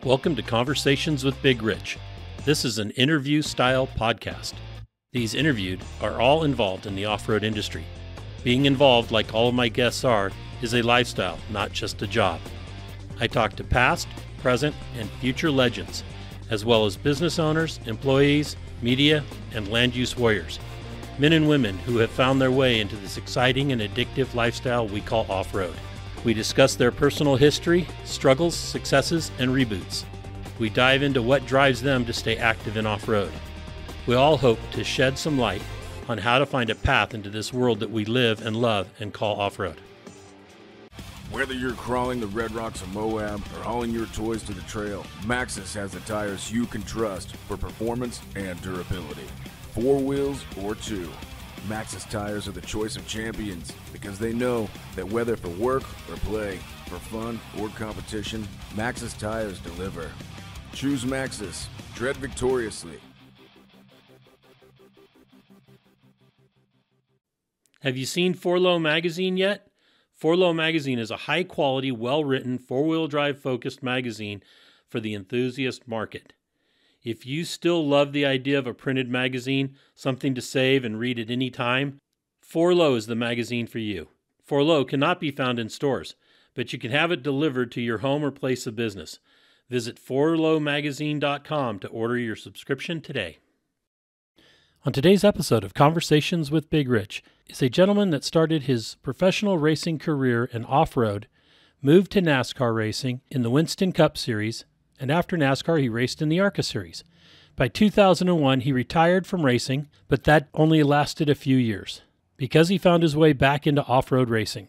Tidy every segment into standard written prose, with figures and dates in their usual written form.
Welcome to Conversations with Big Rich. This is an interview-style podcast. These interviewed are all involved in the off-road industry. Being involved, like all of my guests are, is a lifestyle, not just a job. I talk to past, present, and future legends, as well as business owners, employees, media, and land use warriors, men and women who have found their way into this exciting and addictive lifestyle we call off-road. We discuss their personal history, struggles, successes, and reboots. We dive into what drives them to stay active in off-road. We all hope to shed some light on how to find a path into this world that we live and love and call off-road. Whether you're crawling the Red Rocks of Moab or hauling your toys to the trail, Maxxis has the tires you can trust for performance and durability. 4 wheels or 2. Maxxis tires are the choice of champions because they know that whether for work or play, for fun or competition, Maxxis tires deliver. Choose Maxxis. Tread victoriously. Have you seen 4Low magazine yet? 4Low magazine is a high-quality, well-written, four-wheel drive-focused magazine for the enthusiast market. If you still love the idea of a printed magazine, something to save and read at any time, 4Low is the magazine for you. 4Low cannot be found in stores, but you can have it delivered to your home or place of business. Visit 4lowmagazine.com to order your subscription today. On today's episode of Conversations with Big Rich is a gentleman that started his professional racing career in off-road, moved to NASCAR racing in the Winston Cup Series, and after NASCAR, he raced in the ARCA Series. By 2001, he retired from racing, but that only lasted a few years because he found his way back into off-road racing.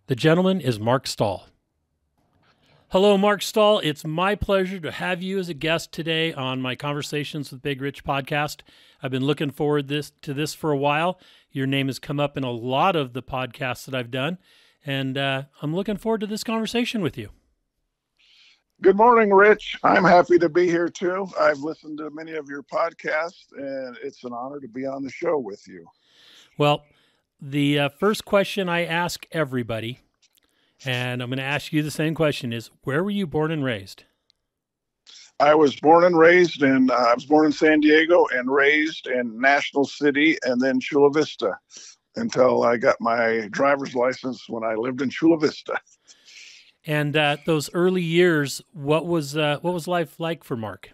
The gentleman is Mark Stahl. Hello, Mark Stahl. It's my pleasure to have you as a guest today on my Conversations with Big Rich podcast. I've been looking forward to this for a while. Your name has come up in a lot of the podcasts that I've done, and I'm looking forward to this conversation with you. Good morning, Rich. I'm happy to be here too. I've listened to many of your podcasts, and it's an honor to be on the show with you. Well, the first question I ask everybody, and I'm going to ask you the same question, is where were you born and raised? I was born in San Diego and raised in National City and then Chula Vista until I got my driver's license when I lived in Chula Vista. And those early years, what was life like for Mark?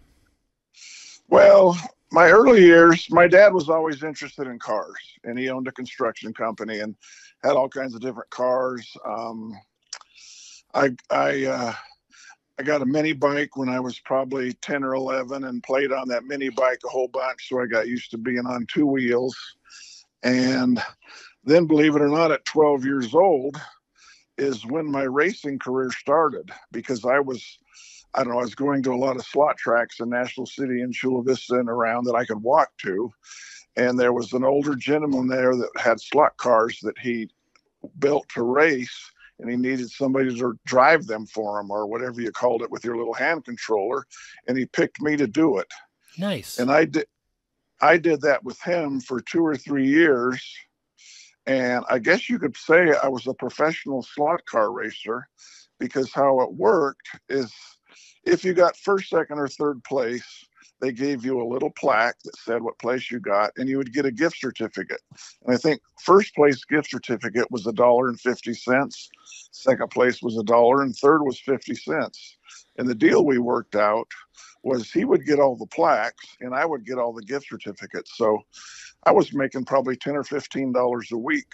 Well, my early years, my dad was always interested in cars, and he owned a construction company and had all kinds of different cars. I got a mini bike when I was probably 10 or 11 and played on that mini bike a whole bunch, so I got used to being on 2 wheels. And then, believe it or not, at 12 years old, is when my racing career started, because I was going to a lot of slot tracks in National City and Chula Vista and around that I could walk to. And there was an older gentleman there that had slot cars that he built to race, and he needed somebody to drive them for him, or whatever you called it, with your little hand controller. And he picked me to do it. Nice. And I did that with him for 2 or 3 years. And I guess you could say I was a professional slot car racer, because how it worked is if you got first, second, or third place, they gave you a little plaque that said what place you got, and you would get a gift certificate. And I think first place gift certificate was $1.50. Second place was $1, and third was 50 cents. And the deal we worked out was he would get all the plaques and I would get all the gift certificates. So I was making probably $10 or $15 a week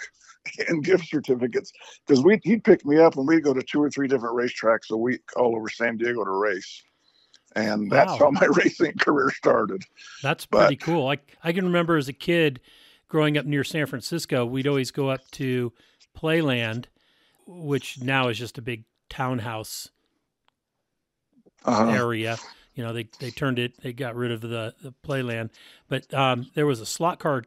in gift certificates, because he'd pick me up and we'd go to 2 or 3 different racetracks a week all over San Diego to race. And that's how my racing career started. That's pretty cool. I can remember as a kid growing up near San Francisco, we'd always go up to Playland, which now is just a big townhouse area. You know, they got rid of the Playland, but there was a slot car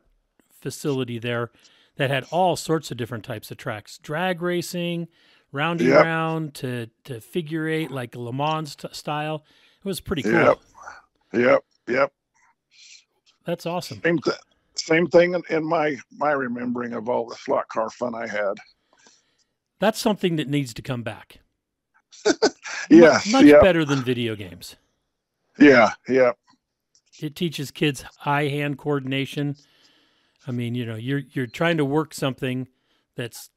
facility there that had all sorts of different types of tracks, drag racing, roundy round to figure eight, like Le Mans style. It was pretty cool. Yep. That's awesome. Same thing in my remembering of all the slot car fun I had. That's something that needs to come back. Yes. Much Yep. better than video games. Yeah. Yep. It teaches kids eye-hand coordination. I mean, you're trying to work something that's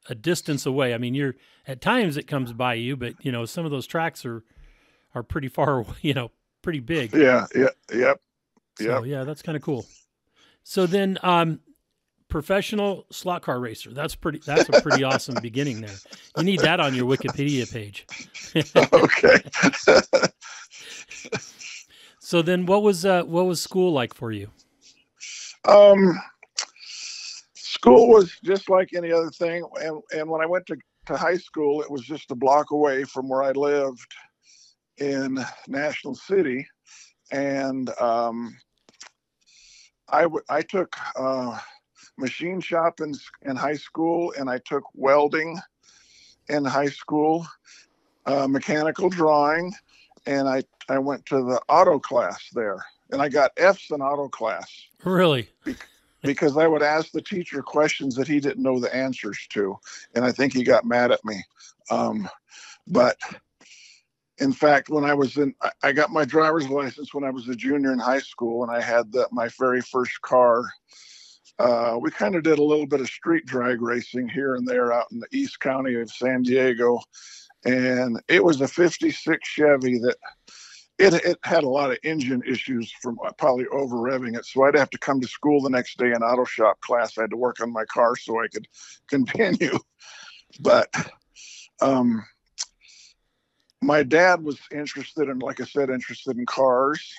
a distance away. I mean, you're at times it comes by you, but some of those tracks are pretty far, pretty big. Yeah. Yeah. Yep. So yeah, that's kind of cool. So then, professional slot car racer. That's a pretty awesome beginning there. You need that on your Wikipedia page. Okay. So then what was school like for you? School was just like any other thing. And when I went to high school, it was just a block away from where I lived in National City. And I took machine shop in high school, and I took welding in high school, mechanical drawing, and I went to the auto class there, and I got F's in auto class. Really? Because I would ask the teacher questions that he didn't know the answers to, and I think he got mad at me. But in fact, when I got my driver's license when I was a junior in high school, and I had my very first car. We kind of did a little bit of street drag racing here and there out in the East County of San Diego. And it was a 56 Chevy that it had a lot of engine issues from probably over revving it. So I'd have to come to school the next day in auto shop class. I had to work on my car so I could continue. But my dad was interested in cars.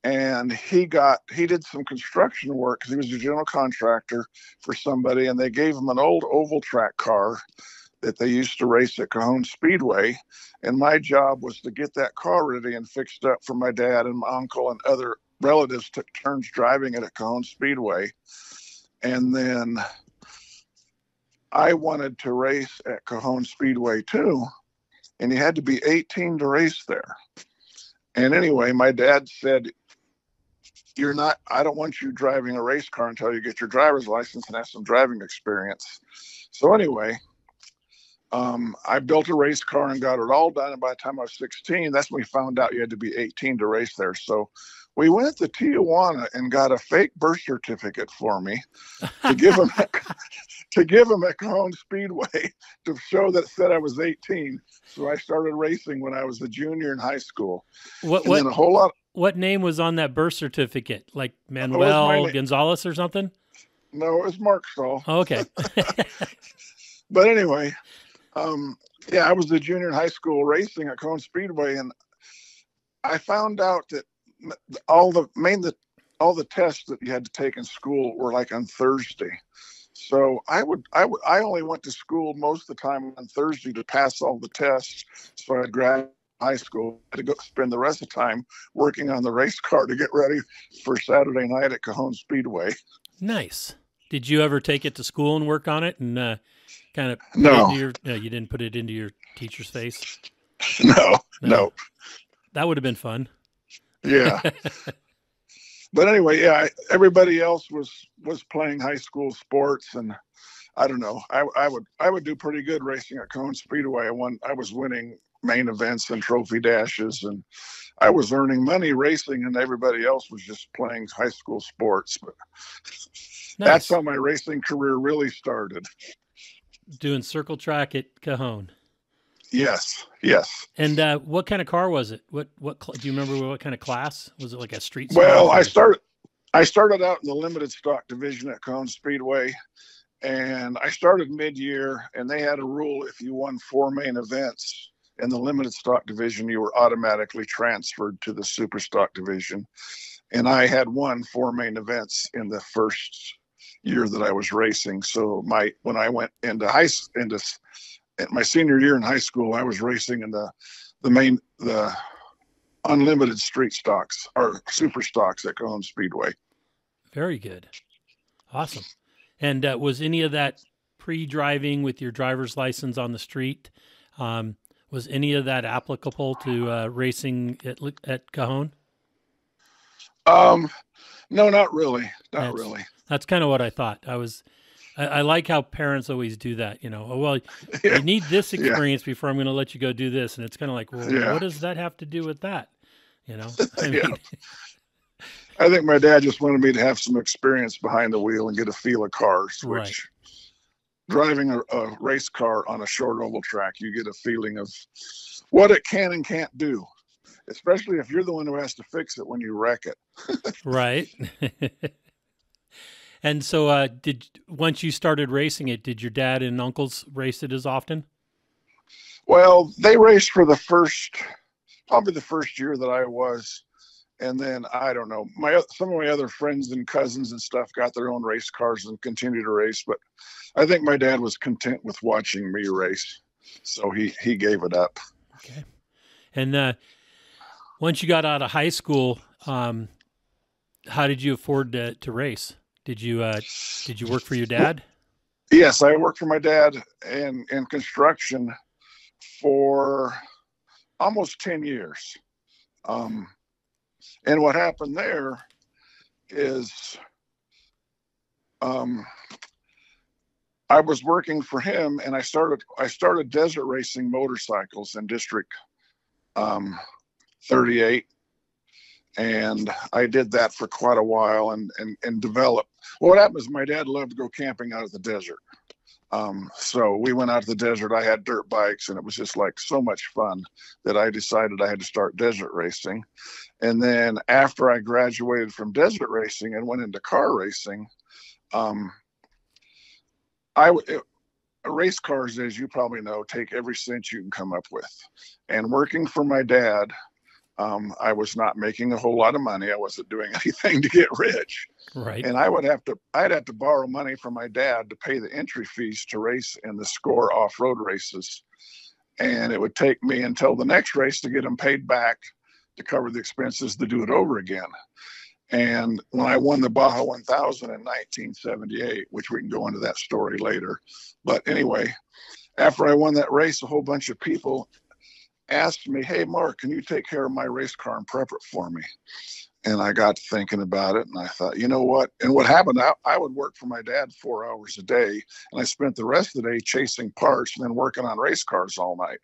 And he did some construction work because he was a general contractor for somebody, and they gave him an old oval track car that they used to race at Cajon Speedway. And my job was to get that car ready and fixed up for my dad, and my uncle and other relatives took turns driving it at Cajon Speedway. And then I wanted to race at Cajon Speedway too, and you had to be 18 to race there. And anyway, my dad said, I don't want you driving a race car until you get your driver's license and have some driving experience. So anyway, I built a race car and got it all done. And by the time I was 16, that's when we found out you had to be 18 to race there. So we went to Tijuana and got a fake birth certificate for me to give him at Cajon Speedway to show that it said I was 18. So I started racing when I was a junior in high school. What name was on that birth certificate? Like Manuel Gonzalez or something? No, it was Mark Stahl. Oh, okay. But anyway, I was a junior in high school racing at Cajon Speedway, and I found out that all the tests that you had to take in school were like on Thursday. So I only went to school most of the time on Thursday to pass all the tests. So I'd grab high school to go spend the rest of the time working on the race car to get ready for Saturday night at Cajon Speedway. Nice. Did you ever take it to school and work on it and kind of no, you didn't put it into your teacher's face? No. That would have been fun. Yeah. But anyway, everybody else was playing high school sports, and I don't know. I would do pretty good racing at Cajon Speedway. I was winning main events and trophy dashes, and I was earning money racing, and everybody else was just playing high school sports. But nice. That's how my racing career really started. Doing circle track at Cajon. Yes. And what kind of car was it? What do you remember? What kind of class was it? Like a street? Well, I started out in the limited stock division at Cajon Speedway, and I started mid-year. And they had a rule: if you won 4 main events in the limited stock division, you were automatically transferred to the super stock division. And I had won 4 main events in the first year that I was racing. So when I went into my senior year in high school, I was racing in the unlimited street stocks or super stocks at Cajon Speedway. Very good. Awesome. And was any of that pre-driving with your driver's license on the street? Was any of that applicable to racing at Cajon? No, not really. Not really. That's kind of what I thought. I was I like how parents always do that. Oh, well, you need this experience before I'm going to let you go do this. And it's kind of like, well, what does that have to do with that? I mean, I think my dad just wanted me to have some experience behind the wheel and get a feel of cars, right. which driving a race car on a short oval track, you get a feeling of what it can and can't do, especially if you're the one who has to fix it when you wreck it. Right. And so once you started racing it, did your dad and uncles race it as often? Well, they raced for probably the first year that I was. And then, I don't know, some of my other friends and cousins and stuff got their own race cars and continued to race. But I think my dad was content with watching me race. So he gave it up. Okay. And once you got out of high school, how did you afford to race? Did you work for your dad? Yes, I worked for my dad in construction for almost 10 years. And what happened there is I was working for him, and I started desert racing motorcycles in District 38. And I did that for quite a while and developed. Well, what happened is my dad loved to go camping out of the desert. So we went out to the desert. I had dirt bikes, and it was just like so much fun that I decided I had to start desert racing. And then after I graduated from desert racing and went into car racing, race cars, as you probably know, take every cent you can come up with. And working for my dad, I was not making a whole lot of money. I wasn't doing anything to get rich. Right. And I'd have to borrow money from my dad to pay the entry fees to race in the Score off-road races. And it would take me until the next race to get them paid back to cover the expenses to do it over again. And when I won the Baja 1000 in 1978, which we can go into that story later. But anyway, after I won that race, a whole bunch of people asked me, "Hey, Mark, can you take care of my race car and prep it for me?" And I got thinking about it, and I thought, you know what? And what happened, I would work for my dad 4 hours a day, and I spent the rest of the day chasing parts and then working on race cars all night.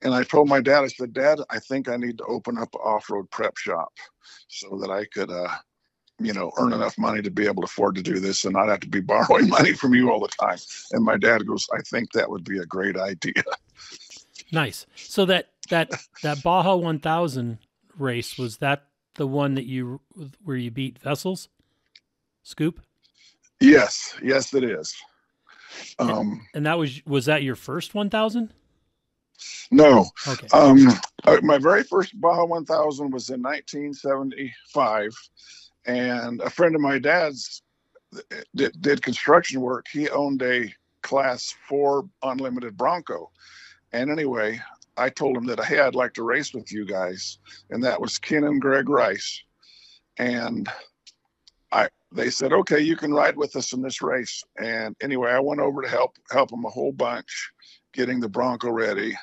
And I told my dad, I said, "Dad, I think I need to open up an off-road prep shop so that I could, earn enough money to be able to afford to do this and not have to be borrowing money from you all the time." And my dad goes, "I think that would be a great idea." Nice. So that Baja 1000 race, was that the one where you beat Vessels? Scoop? Yes, it is. And that was that your first 1000? No. Okay. My very first Baja 1000 was in 1975, and a friend of my dad's did construction work. He owned a Class 4 unlimited Bronco. And anyway, I told him that, "Hey, I'd like to race with you guys." And that was Ken and Greg Rice. And they said, "Okay, you can ride with us in this race." And anyway, I went over to help them a whole bunch getting the Bronco ready.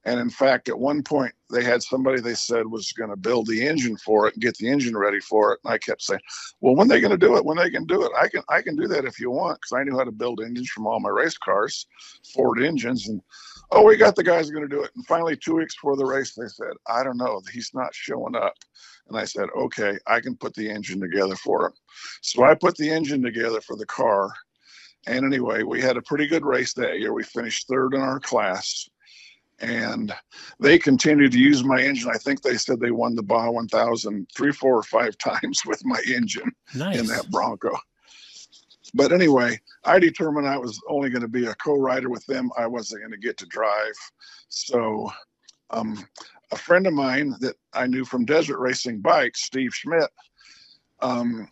And in fact, at one point, they had somebody they said was going to build the engine for it and get the engine ready for it. And I kept saying, "Well, when are they going to do it? When they can do it? I can do that if you want," because I knew how to build engines from all my race cars, Ford engines. And, "Oh, we got the guys going to do it." And finally, 2 weeks before the race, they said, "I don't know, he's not showing up." And I said, "Okay, I can put the engine together for him." So I put the engine together for the car. And anyway, we had a pretty good race that year. We finished third in our class. And they continued to use my engine. I think they said they won the Baja 1000 3, 4, or 5 times with my engine. Nice. In that Bronco. But anyway, I determined I was only going to be a co-rider with them. I wasn't going to get to drive. So a friend of mine that I knew from desert racing bikes, Steve Schmidt, I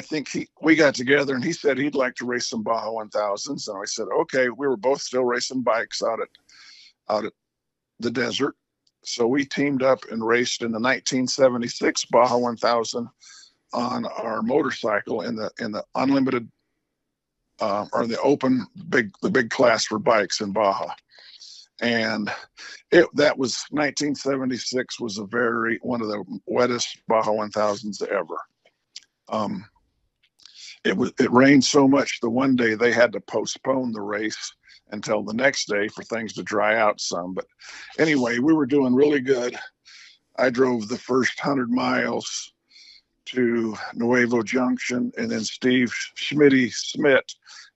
think we got together and he said he'd like to race some Baja 1000s. And I said, okay. We were both still racing bikes out at the desert. So we teamed up and raced in the 1976 Baja 1000 on our motorcycle in the unlimited or the open the big class for bikes in Baja. And that was 1976 was one of the wettest Baja 1000s ever. it rained so much the one day they had to postpone the race until the next day for things to dry out some. But anyway, we were doing really good. I drove the first 100 miles to Nuevo Junction, and then Steve Schmitty Smith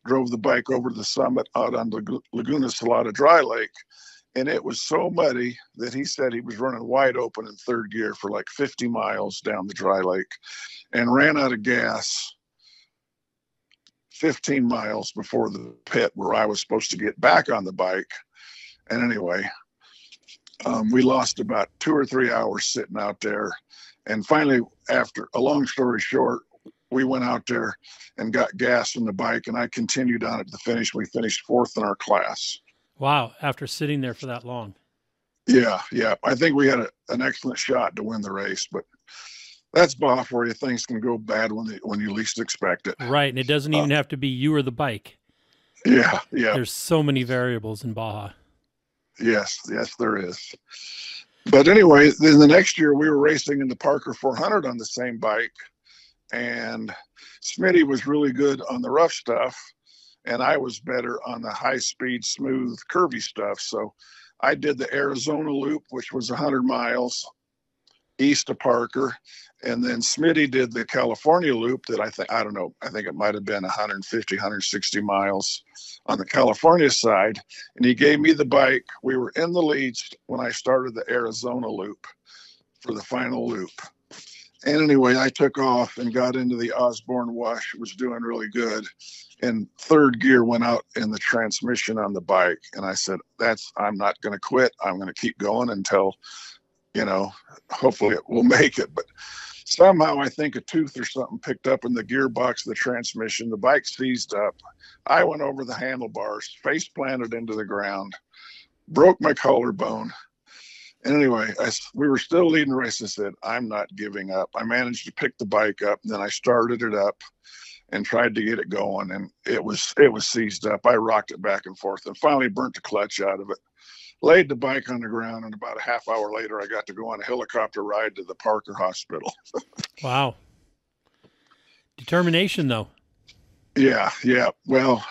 drove the bike over to the summit out on the Laguna Salada Dry Lake. And it was so muddy that he said he was running wide open in third gear for like 50 miles down the dry lake and ran out of gas 15 miles before the pit where I was supposed to get back on the bike. And anyway, we lost about 2 or 3 hours sitting out there. And finally, after a long story short, we went out there and got gas in the bike, and I continued on at the finish. We finished 4th in our class. Wow. After sitting there for that long. Yeah. I think we had an excellent shot to win the race, but that's Baja for you. Things can go bad when you least expect it. Right. And it doesn't even have to be you or the bike. Yeah. There's so many variables in Baja. Yes, there is. But anyway, then the next year we were racing in the Parker 400 on the same bike, and Smitty was really good on the rough stuff, and I was better on the high-speed, smooth, curvy stuff. So I did the Arizona loop, which was 100 miles east of Parker, and then Smitty did the California loop that I think it might have been 150, 160 miles on the California side, and he gave me the bike. We were in the leads when I started the Arizona loop for the final loop. And anyway, I took off and got into the Osborne Wash. It was doing really good. And third gear went out in the transmission on the bike. And I said, I'm not going to quit. I'm going to keep going until, hopefully it will make it. But somehow I think a tooth or something picked up in the gearbox of the transmission. The bike seized up. I went over the handlebars, face planted into the ground, broke my collarbone. And anyway, we were still leading the race. I said, I'm not giving up. I managed to pick the bike up, and then I started it up and tried to get it going, and it was seized up. I rocked it back and forth and finally burnt the clutch out of it. Laid the bike on the ground, and about a half hour later, I got to go on a helicopter ride to the Parker Hospital. Wow. Determination, though. Yeah. Well,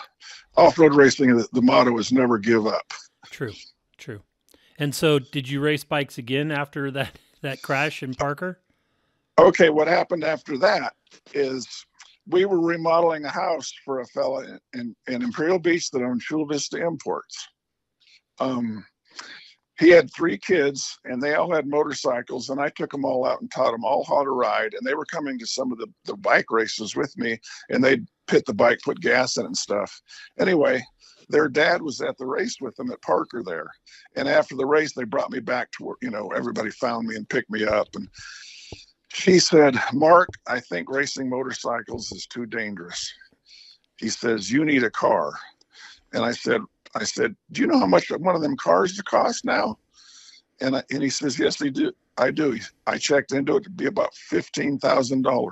off-road racing, the motto is never give up. True. And so did you race bikes again after that crash in Parker? Okay, what happened after that is we were remodeling a house for a fella in Imperial Beach that owned Chula Vista Imports. He had 3 kids, and they all had motorcycles, and I took them all out and taught them all how to ride, and they were coming to some of the bike races with me, and they'd pit the bike, put gas in it and stuff. Anyway, their dad was at the race with them at Parker there. And after the race, they brought me back to where, everybody found me and picked me up. And she said, Mark, I think racing motorcycles is too dangerous. He says, you need a car. And I said, do you know how much one of them cars cost now? And he says, yes, I do. I checked into it. It'd be about $15,000.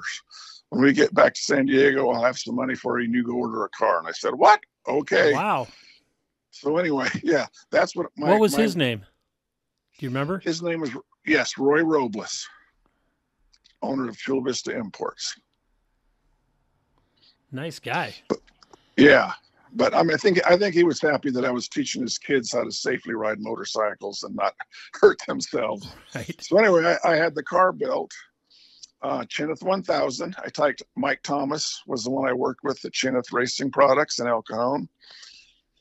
When we get back to San Diego, I'll have some money for you, and you go order a car. And I said, what? Okay. Wow. So anyway, yeah, that's what what was his name? Do you remember? His name was, Roy Robles, owner of Chula Vista Imports. Nice guy. But I think he was happy that I was teaching his kids how to safely ride motorcycles and not hurt themselves. Right. So anyway, I had the car built. Chineth 1000. I typed Mike Thomas was the one I worked with at Chineth Racing Products in El Cajon.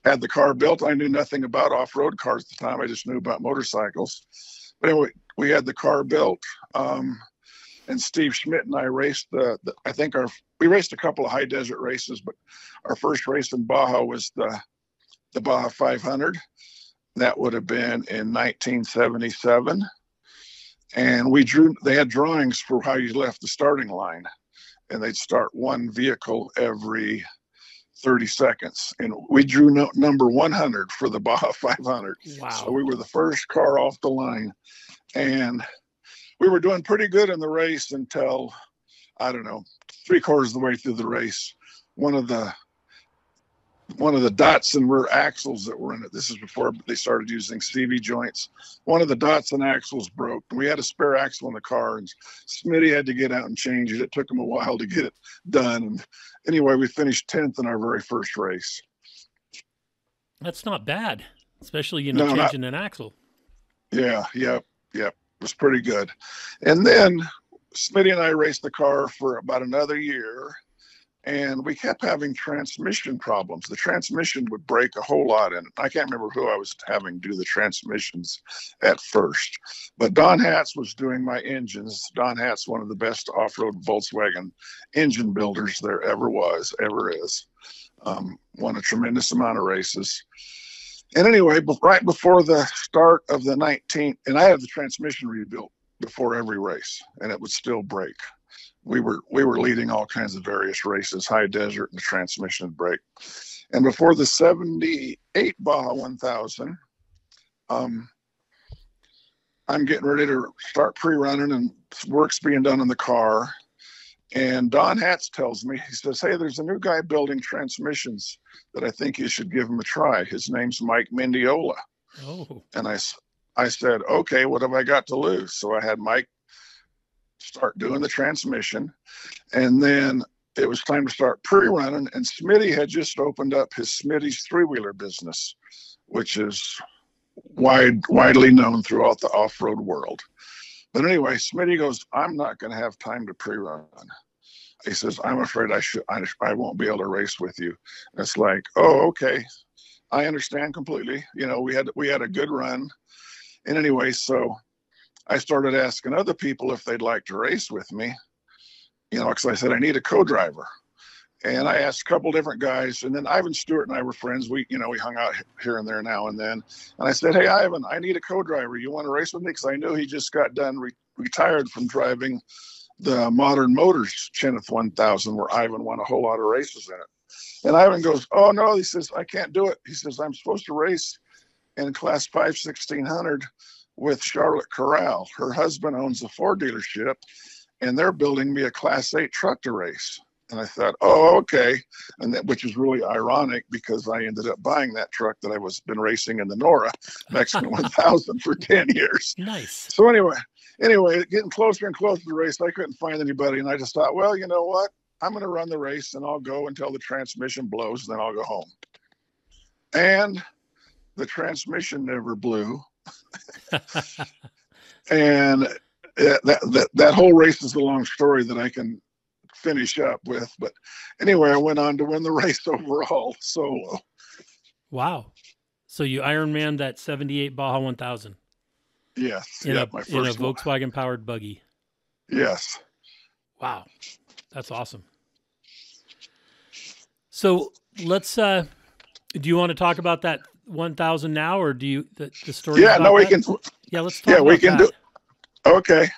Had the car built. I knew nothing about off-road cars at the time. I just knew about motorcycles. But anyway, we had the car built. And Steve Schmidt and I raced we raced a couple of high desert races, but our first race in Baja was the Baja 500. That would have been in 1977. And they had drawings for how you left the starting line, and they'd start one vehicle every 30 seconds. And we drew number 100 for the Baja 500. Wow. So we were the first car off the line, and we were doing pretty good in the race until, I don't know, 3/4 of the way through the race, one of the one of the Datsun rear axles that were in it. This is before they started using CV joints. One of the Datsun axles broke. We had a spare axle in the car, and Smitty had to get out and change it. It took him a while to get it done. And anyway, we finished 10th in our very first race. That's not bad, especially, No, changing an axle. Yeah, yep. It was pretty good. And then Smitty and I raced the car for about another year, and we kept having transmission problems. The transmission would break a whole lot in it. I can't remember who I was having do the transmissions at first, but Don Hatz was doing my engines. Don Hatz, one of the best off-road Volkswagen engine builders there ever is. Won a tremendous amount of races. And anyway, right before the start of the 19th, and I had the transmission rebuilt before every race, and it would still break. We were leading all kinds of various races, high desert, and the transmission would break. And before the 78 Baja 1000, I'm getting ready to start pre-running, and work's being done in the car. And Don Hatz tells me, he says, "Hey, there's a new guy building transmissions that I think you should give him a try. His name's Mike Mendiola." Oh. And I said, "Okay, what have I got to lose?" So I had Mike start doing the transmission. And then it was time to start pre-running. And Smitty had just opened up his Smitty's three-wheeler business, which is widely known throughout the off-road world. But anyway, Smitty goes, "I'm not going to have time to pre-run." He says, "I'm afraid I won't be able to race with you." And it's like, oh, okay. I understand completely. We had a good run. And anyway, so I started asking other people if they'd like to race with me, because I said, I need a co-driver. And I asked a couple different guys, and then Ivan Stewart and I were friends. We hung out here and there now and then. And I said, "Hey, Ivan, I need a co-driver. You want to race with me?" Because I knew he just got done retired from driving the Modern Motors Cheneth 1000, where Ivan won a whole lot of races in it. And Ivan goes, "Oh, no," he says, "I can't do it." He says, "I'm supposed to race in Class 5 1600 with Charlotte Corral. Her husband owns a Ford dealership, and they're building me a Class 8 truck to race." And I thought, oh, okay. And which is really ironic because I ended up buying that truck that I was been racing in the Nora Mexican 1000 for 10 years. Nice. So anyway, getting closer and closer to the race, I couldn't find anybody. And I just thought, well, you know what? I'm going to run the race, and I'll go until the transmission blows, and then I'll go home. And the transmission never blew. And that whole race is a long story that I can finish up with. But anyway, I went on to win the race overall solo. Wow. So you Ironman that 78 Baja 1000. Yes. In a first Volkswagen powered buggy. Yes. Wow. That's awesome. So let's, do you want to talk about that 1000 now, or do you, the story? Yeah, no, we that? can. Yeah, let's talk about we can that. Okay.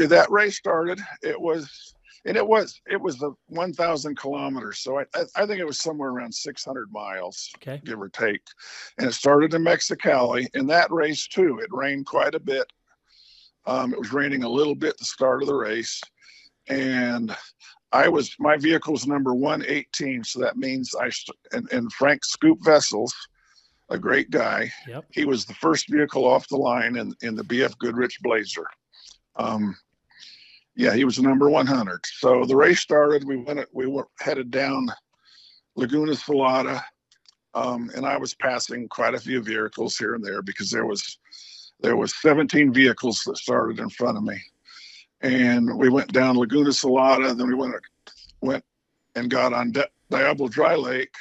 That race started. It was a 1,000 kilometers. So I think it was somewhere around 600 miles, okay, give or take. And it started in Mexicali. In that race too, it rained quite a bit. It was raining a little bit at the start of the race. And my vehicle was number 118. So that means and Frank Scoop Vessels, a great guy. Yep. He was the first vehicle off the line in the BF Goodrich Blazer. He was number 100. So the race started. We were headed down Laguna Salada, and I was passing quite a few vehicles here and there because there was 17 vehicles that started in front of me. And we went down Laguna Salada, then we went and got on Diablo Dry Lake,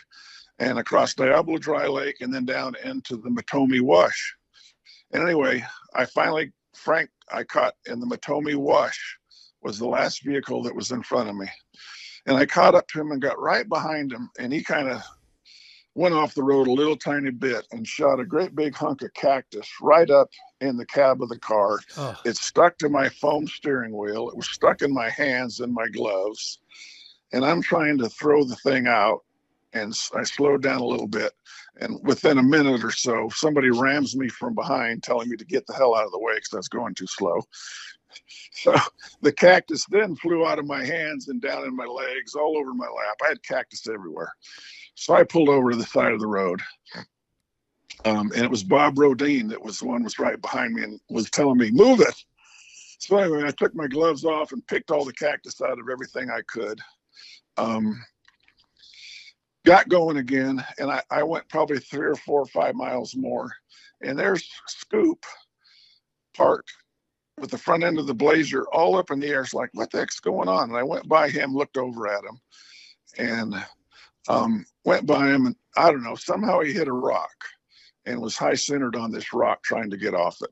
and across Diablo Dry Lake, and then down into the Matomi Wash. And anyway, I caught in the Matomi Wash was the last vehicle that was in front of me. And I caught up to him and got right behind him, and he kind of went off the road a little tiny bit and shot a great big hunk of cactus right up in the cab of the car. Oh. It stuck to my foam steering wheel. It was stuck in my hands and my gloves. And I'm trying to throw the thing out, and I slowed down a little bit. And within a minute or so, somebody rams me from behind, telling me to get the hell out of the way because I was going too slow. So the cactus then flew out of my hands and down in my legs, all over my lap. I had cactus everywhere. So I pulled over to the side of the road. And it was Bob Rodine that was the one was right behind me and was telling me, move it. So anyway, I took my gloves off and picked all the cactus out of everything I could. Got going again, and I went probably 3 or 4 or 5 miles more. And there's Scoop parked with the front end of the Blazer all up in the air. It's like, what the heck's going on? And I went by him, looked over at him, and went by him, and I don't know, somehow he hit a rock and was high centered on this rock trying to get off it.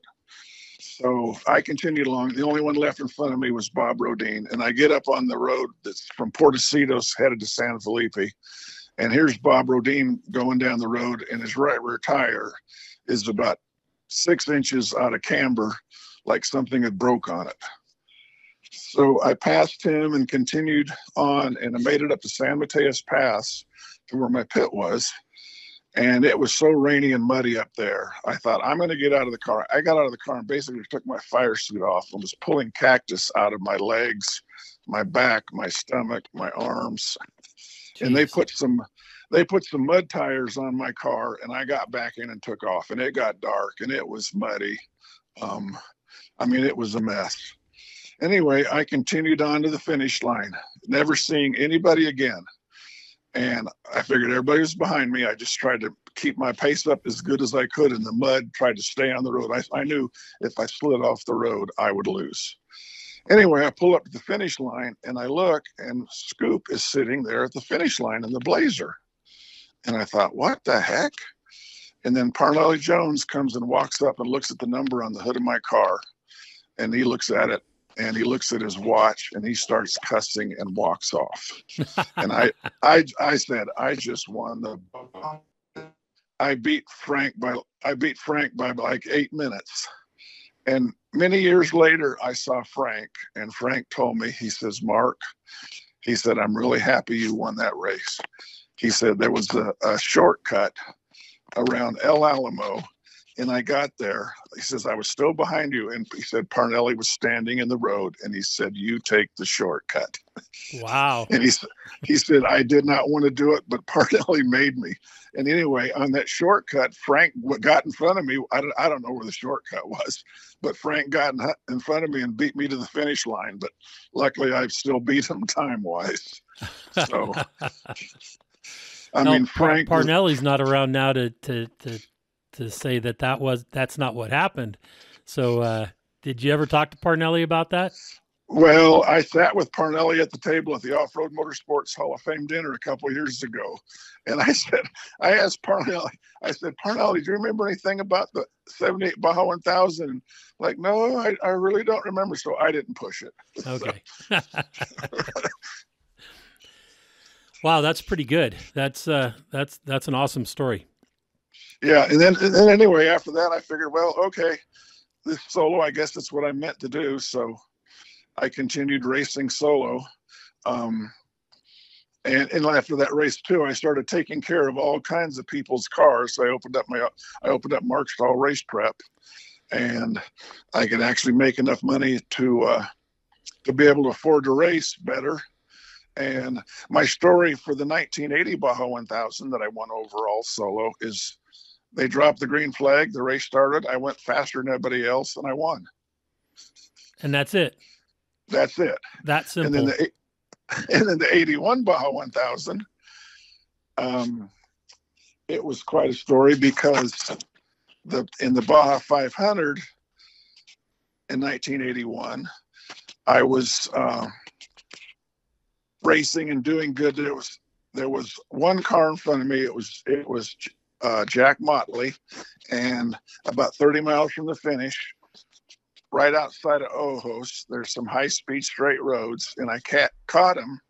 So I continued along. The only one left in front of me was Bob Rodine, and I get up on the road that's from Portecitos headed to San Felipe, and here's Bob Rodine going down the road, and his right rear tire is about 6 inches out of camber, like something had broke on it. So I passed him and continued on, and I made it up to San Mateos Pass to where my pit was. And it was so rainy and muddy up there. I thought, I'm going to get out of the car. I got out of the car and basically took my fire suit off and was pulling cactus out of my legs, my back, my stomach, my arms. Jeez. And they put some mud tires on my car, and I got back in and took off, and it got dark and it was muddy. It was a mess. Anyway, I continued on to the finish line, never seeing anybody again. And I figured everybody was behind me. I just tried to keep my pace up as good as I could in the mud, tried to stay on the road. I knew if I slid off the road, I would lose. Anyway, I pull up to the finish line, and I look, and Scoop is sitting there at the finish line in the Blazer. And I thought, what the heck? And then Parnelli Jones comes and walks up and looks at the number on the hood of my car. And he looks at it, and he looks at his watch, and he starts cussing and walks off. And I said, I just won the. I beat Frank by like 8 minutes. And many years later, I saw Frank, and Frank told me, he says, Mark, he said, I'm really happy you won that race. He said there was a shortcut around El Alamo, and I got there. He says, I was still behind you. And he said, Parnelli was standing in the road, and he said, you take the shortcut. Wow. And he said, I did not want to do it, but Parnelli made me. And anyway, on that shortcut, Frank got in front of me. I don't know where the shortcut was, but Frank got in front of me and beat me to the finish line. But luckily, I've still beat him time-wise. So, Frank Parnelli's not around now to say that's not what happened. So, did you ever talk to Parnelli about that? Well, I sat with Parnelli at the table at the Off-Road Motorsports Hall of Fame dinner a couple of years ago. And I asked Parnelli, Parnelli, do you remember anything about the 78 Baja 1000? Like, no, I really don't remember. So I didn't push it. Okay. Wow. That's pretty good. That's an awesome story. Yeah. And then anyway, after that, I figured, well, okay, this solo, I guess that's what I meant to do. So I continued racing solo. And after that race too, I started taking care of all kinds of people's cars. So I opened up Mark Stahl Race Prep, and I could actually make enough money to be able to afford to race better. And my story for the 1980 Baja 1000 that I won overall solo is they dropped the green flag. The race started. I went faster than everybody else, and I won. And that's it. That's it. That's simple. And then the 81 Baja 1000, it was quite a story because in the Baja 500 in 1981, I was racing and doing good. There was one car in front of me. It was Jack Motley, and about 30 miles from the finish, right outside of Ojos, there's some high-speed straight roads, and I caught him,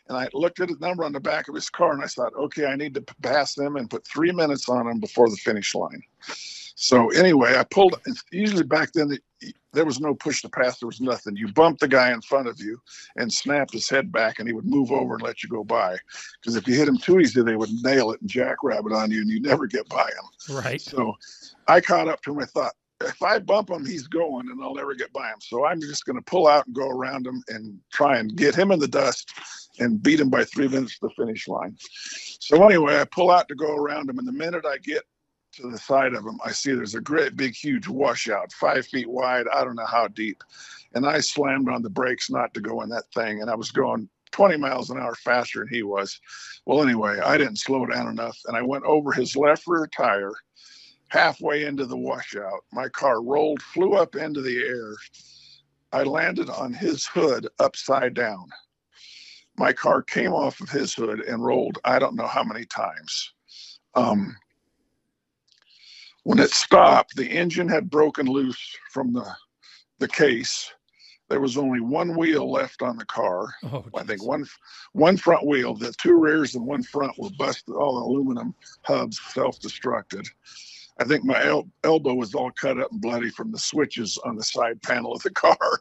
and I looked at the number on the back of his car, and I thought, okay, I need to pass him and put 3 minutes on him before the finish line. So anyway, I pulled. Usually back then, there was no push to pass. There was nothing. You bumped the guy in front of you and snapped his head back, and he would move over and let you go by. Because if you hit him too easy, they would nail it and jackrabbit on you, and you never get by him. Right. So I caught up to him. I thought, if I bump him, he's going, and I'll never get by him. So I'm just going to pull out and go around him and try and get him in the dust and beat him by 3 minutes to the finish line. So anyway, I pull out to go around him, and the minute I get to the side of him, I see there's a great big huge washout, 5 feet wide, I don't know how deep, and I slammed on the brakes not to go in that thing, and I was going 20 miles an hour faster than he was. Well, anyway, I didn't slow down enough, and I went over his left rear tire halfway into the washout. My car rolled, flew up into the air. I landed on his hood upside down. My car came off of his hood and rolled I don't know how many times. When it stopped, the engine had broken loose from the case. There was only one wheel left on the car. Oh, I think one front wheel. The 2 rears and 1 front were busted. All the aluminum hubs self-destructed. I think my elbow was all cut up and bloody from the switches on the side panel of the car.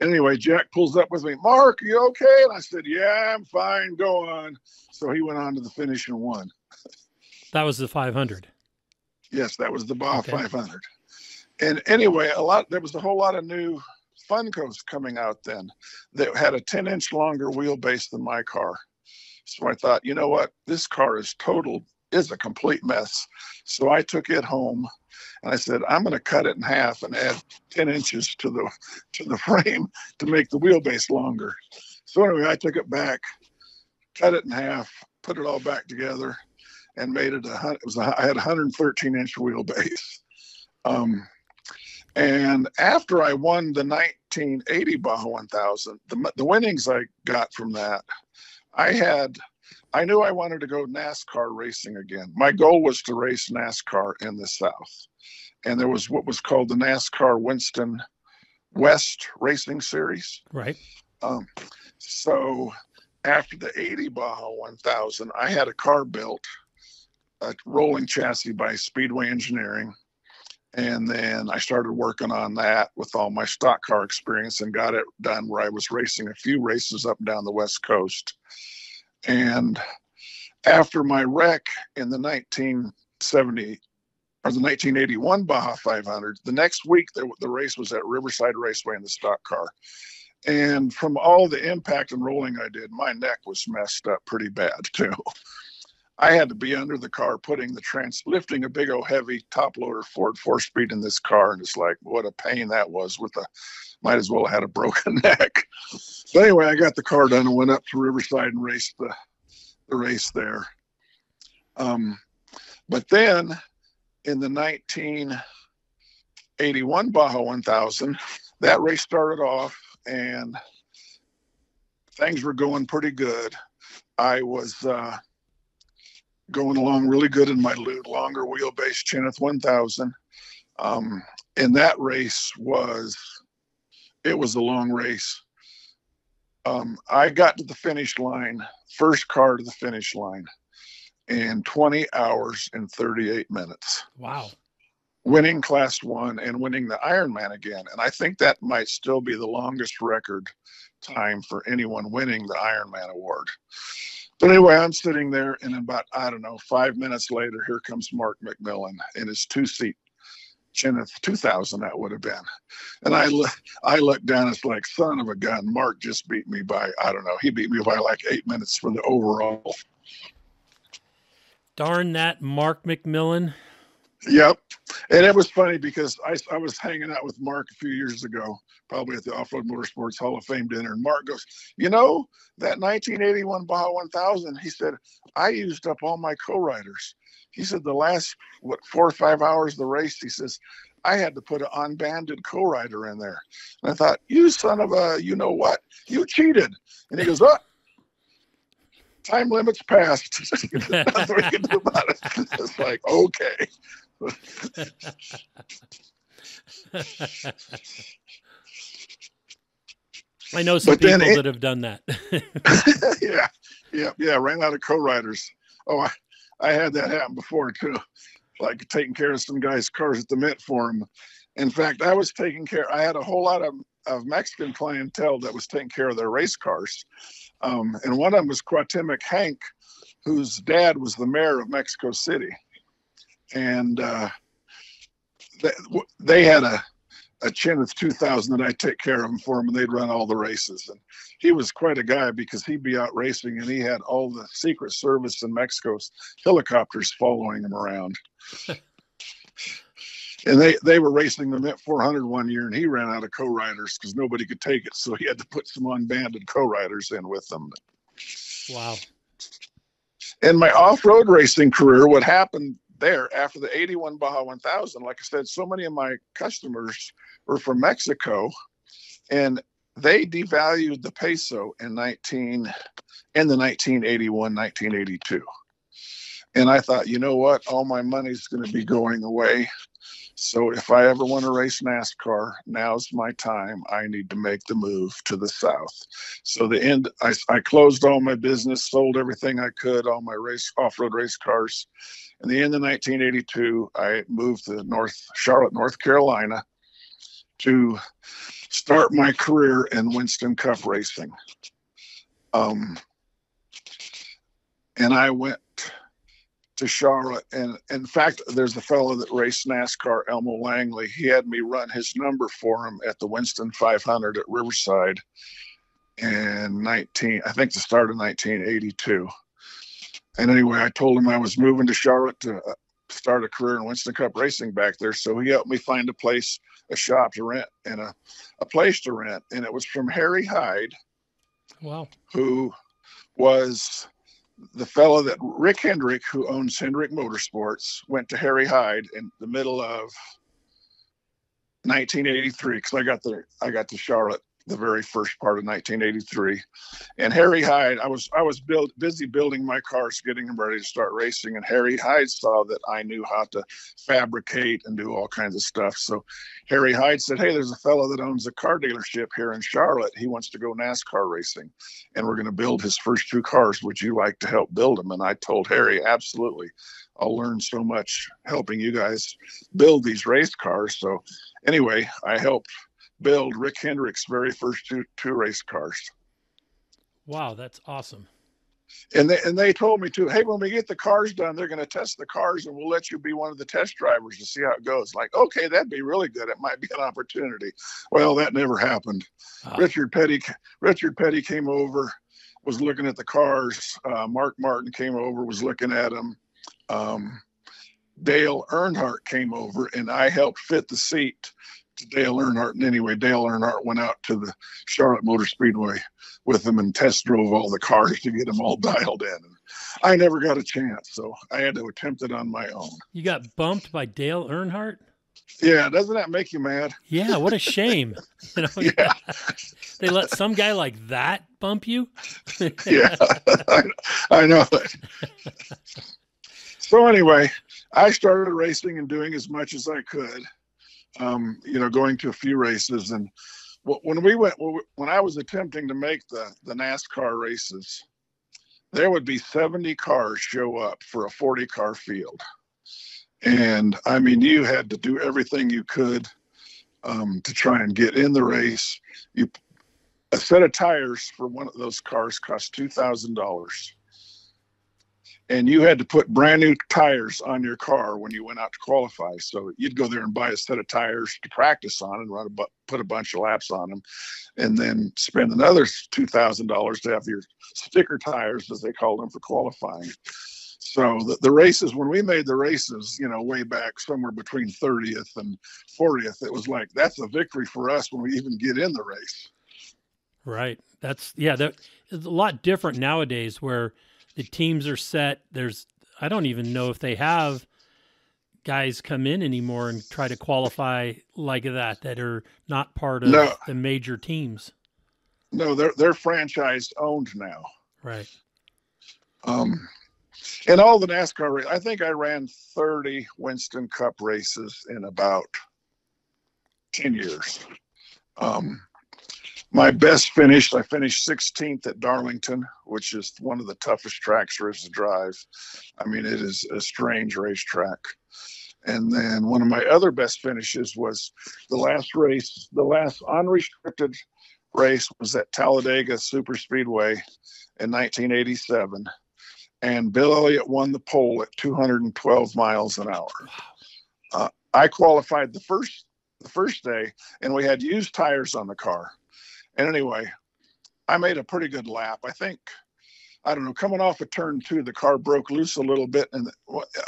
Anyway, Jack pulls up with me. Mark, are you okay? And I said, yeah, I'm fine. Go on. So he went on to the finish and won. That was the 500. Yes, that was the Baja 500. And anyway, there was a whole lot of new Funkos coming out then that had a 10-inch longer wheelbase than my car. So I thought, you know what? This car is a complete mess. So I took it home and I said, I'm going to cut it in half and add 10 inches to the frame to make the wheelbase longer. So anyway, I took it back, cut it in half, put it all back together, and made it I had a 113-inch wheelbase. And after I won the 1980 Baja 1000, the winnings I got from that, I knew I wanted to go NASCAR racing again. My goal was to race NASCAR in the South. And there was what was called the NASCAR Winston West Racing Series. Right. So after the 80 Baja 1000, I had a car built, a rolling chassis by Speedway Engineering. And then I started working on that with all my stock car experience and got it done where I was racing a few races up and down the West Coast. And after my wreck in the 1970 or the 1981 Baja 500, the next week the race was at Riverside Raceway in the stock car. And from all the impact and rolling I did, my neck was messed up pretty bad too. I had to be under the car lifting a big old heavy top loader Ford 4-speed in this car. And it's like, what a pain that was might as well have had a broken neck. But anyway, I got the car done and went up to Riverside and raced the race there. But then in the 1981 Baja 1000, that race started off and things were going pretty good. I was going along really good in my longer wheelbase Chineth 1000. And that race was a long race. I got to the finish line, first car to the finish line, in 20 hours and 38 minutes. Wow. Winning Class 1 and winning the Ironman again. And I think that might still be the longest record time for anyone winning the Ironman award. But anyway, I'm sitting there, and about, 5 minutes later, here comes Mark McMillan in his 2-seat Chineth 2000, that would have been. And I looked down, it's like, son of a gun, Mark just beat me by, he beat me by like 8 minutes for the overall. Darn that Mark McMillan. Yep. And it was funny because I was hanging out with Mark a few years ago, probably at the Off-Road Motorsports Hall of Fame dinner. And Mark goes, that 1981 Baja 1000, he said, I used up all my co-riders. He said the last, 4 or 5 hours of the race, he says, I had to put an unbanded co-rider in there. And I thought, you son of a, you know what? You cheated. And he goes, time limit's passed. Nothing we can do about it. It's like, okay. I know some people that have done that. Yeah. Ran out of co-riders. Oh, I had that happen before too. Like taking care of some guys' cars at the Mint for them. In fact, I had a whole lot of Mexican clientele that was taking care of their race cars. And one of them was Cuauhtemoc Hank, whose dad was the mayor of Mexico City. And they had a Chineth 2000 that I take care of him for him, and they'd run all the races. And he was quite a guy because he'd be out racing, and he had all the Secret Service in Mexico's helicopters following him around. And they were racing the Mint 400 one year, and he ran out of co-riders because nobody could take it. So he had to put some unbanded co-riders in with them. Wow. In my off-road racing career, what happened there after the 81 Baja 1000, like I said, so many of my customers were from Mexico, and they devalued the peso in the 1981, 1982. And I thought, you know what? All my money's going to be going away. So if I ever want to race NASCAR, now's my time. I need to make the move to the South. So I closed all my business, sold everything I could, all my off-road race cars. In the end of 1982, I moved to Charlotte, North Carolina, to start my career in Winston Cup racing. And I went to Charlotte, and in fact, there's a fellow that raced NASCAR, Elmo Langley. He had me run his number for him at the Winston 500 at Riverside in I think the start of 1982. And anyway, I told him I was moving to Charlotte to start a career in Winston Cup racing back there. So he helped me find a shop to rent, and a place to rent. And it was from Harry Hyde. Wow. Who was the fellow that Rick Hendrick, who owns Hendrick Motorsports, went to Harry Hyde in the middle of 1983, because I got to Charlotte the very first part of 1983. And Harry Hyde, I was busy building my cars, getting them ready to start racing. And Harry Hyde saw that I knew how to fabricate and do all kinds of stuff. So Harry Hyde said, hey, there's a fellow that owns a car dealership here in Charlotte. He wants to go NASCAR racing, and we're going to build his first two cars. Would you like to help build them? And I told Harry, absolutely. I'll learn so much helping you guys build these race cars. So anyway, I helped build Rick Hendrick's very first two race cars. Wow, that's awesome. And they told me too, hey, when we get the cars done, they're going to test the cars, and we'll let you be one of the test drivers to see how it goes. Like, okay, that'd be really good. It might be an opportunity. Well, that never happened. Richard Petty came over, was looking at the cars. Mark Martin came over, was looking at them. Dale Earnhardt came over, and I helped fit the seat to Dale Earnhardt. And anyway, Dale Earnhardt went out to the Charlotte Motor Speedway with them and test drove all the cars to get them all dialed in. And I never got a chance, so I had to attempt it on my own. You got bumped by Dale Earnhardt? Yeah, doesn't that make you mad? Yeah, what a shame. You know, yeah. They let some guy like that bump you? Yeah, I know that. So anyway, I started racing and doing as much as I could. Going to a few races. And when I was attempting to make the NASCAR races, there would be 70 cars show up for a 40-car field. And I mean, you had to do everything you could to try and get in the race. A set of tires for one of those cars cost $2,000. And you had to put brand new tires on your car when you went out to qualify. So you'd go there and buy a set of tires to practice on and put a bunch of laps on them, and then spend another $2,000 to have your sticker tires, as they called them, for qualifying. So the races, when we made the races, way back somewhere between 30th and 40th, it was like, that's a victory for us when we even get in the race. Right. That's a lot different nowadays, where the teams are set. I don't even know if they have guys come in anymore and try to qualify like that are not part of the major teams. No, they're franchise owned now. Right. And all the NASCAR races, I think I ran 30 Winston Cup races in about 10 years. My best finish, I finished 16th at Darlington, which is one of the toughest tracks there is to drive. I mean, it is a strange racetrack. And then one of my other best finishes was the last unrestricted race was at Talladega Super Speedway in 1987. And Bill Elliott won the pole at 212 miles an hour. I qualified the first the first day, and we had used tires on the car. And anyway, I made a pretty good lap. I think, I don't know, coming off of turn 2, the car broke loose a little bit, and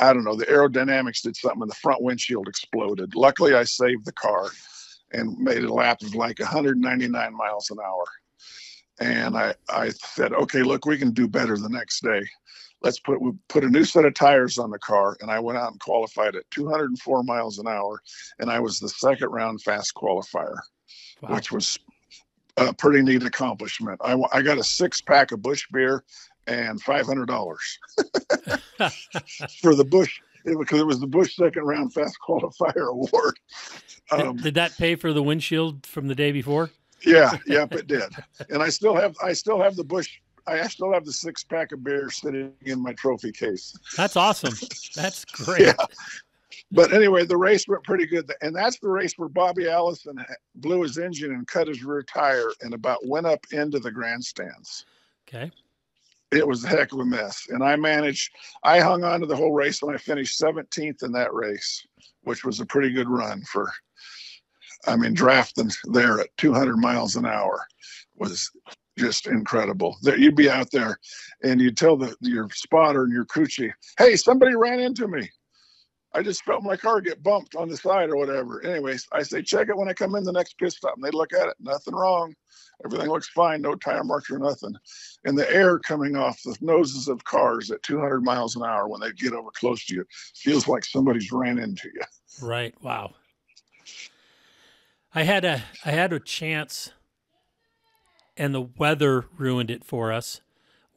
I don't know, the aerodynamics did something, and the front windshield exploded. Luckily, I saved the car and made a lap of like 199 miles an hour. And I said, okay, look, we can do better the next day. We put a new set of tires on the car, and I went out and qualified at 204 miles an hour, and I was the second round fast qualifier, wow, which was a pretty neat accomplishment. I got a 6-pack of Busch beer and $500 for the Busch, because it was the Busch second round fast qualifier award. Did that pay for the windshield from the day before? Yeah, yep, it did. And I still have the Busch. I still have the 6-pack of beer sitting in my trophy case. That's awesome. That's great. Yeah. But anyway, the race went pretty good. And that's the race where Bobby Allison blew his engine and cut his rear tire and about went up into the grandstands. Okay. It was a heck of a mess. And I hung on to the whole race, and I finished 17th in that race, which was a pretty good run drafting there at 200 miles an hour was just incredible. You'd be out there and you'd tell your spotter and your crew chief, hey, somebody ran into me. I just felt my car get bumped on the side or whatever. Anyways, I say, check it when I come in the next pit stop. And they look at it, nothing wrong. Everything looks fine, no tire marks or nothing. And the air coming off the noses of cars at 200 miles an hour when they get over close to you feels like somebody's ran into you. Right. Wow. I had a chance, and the weather ruined it for us.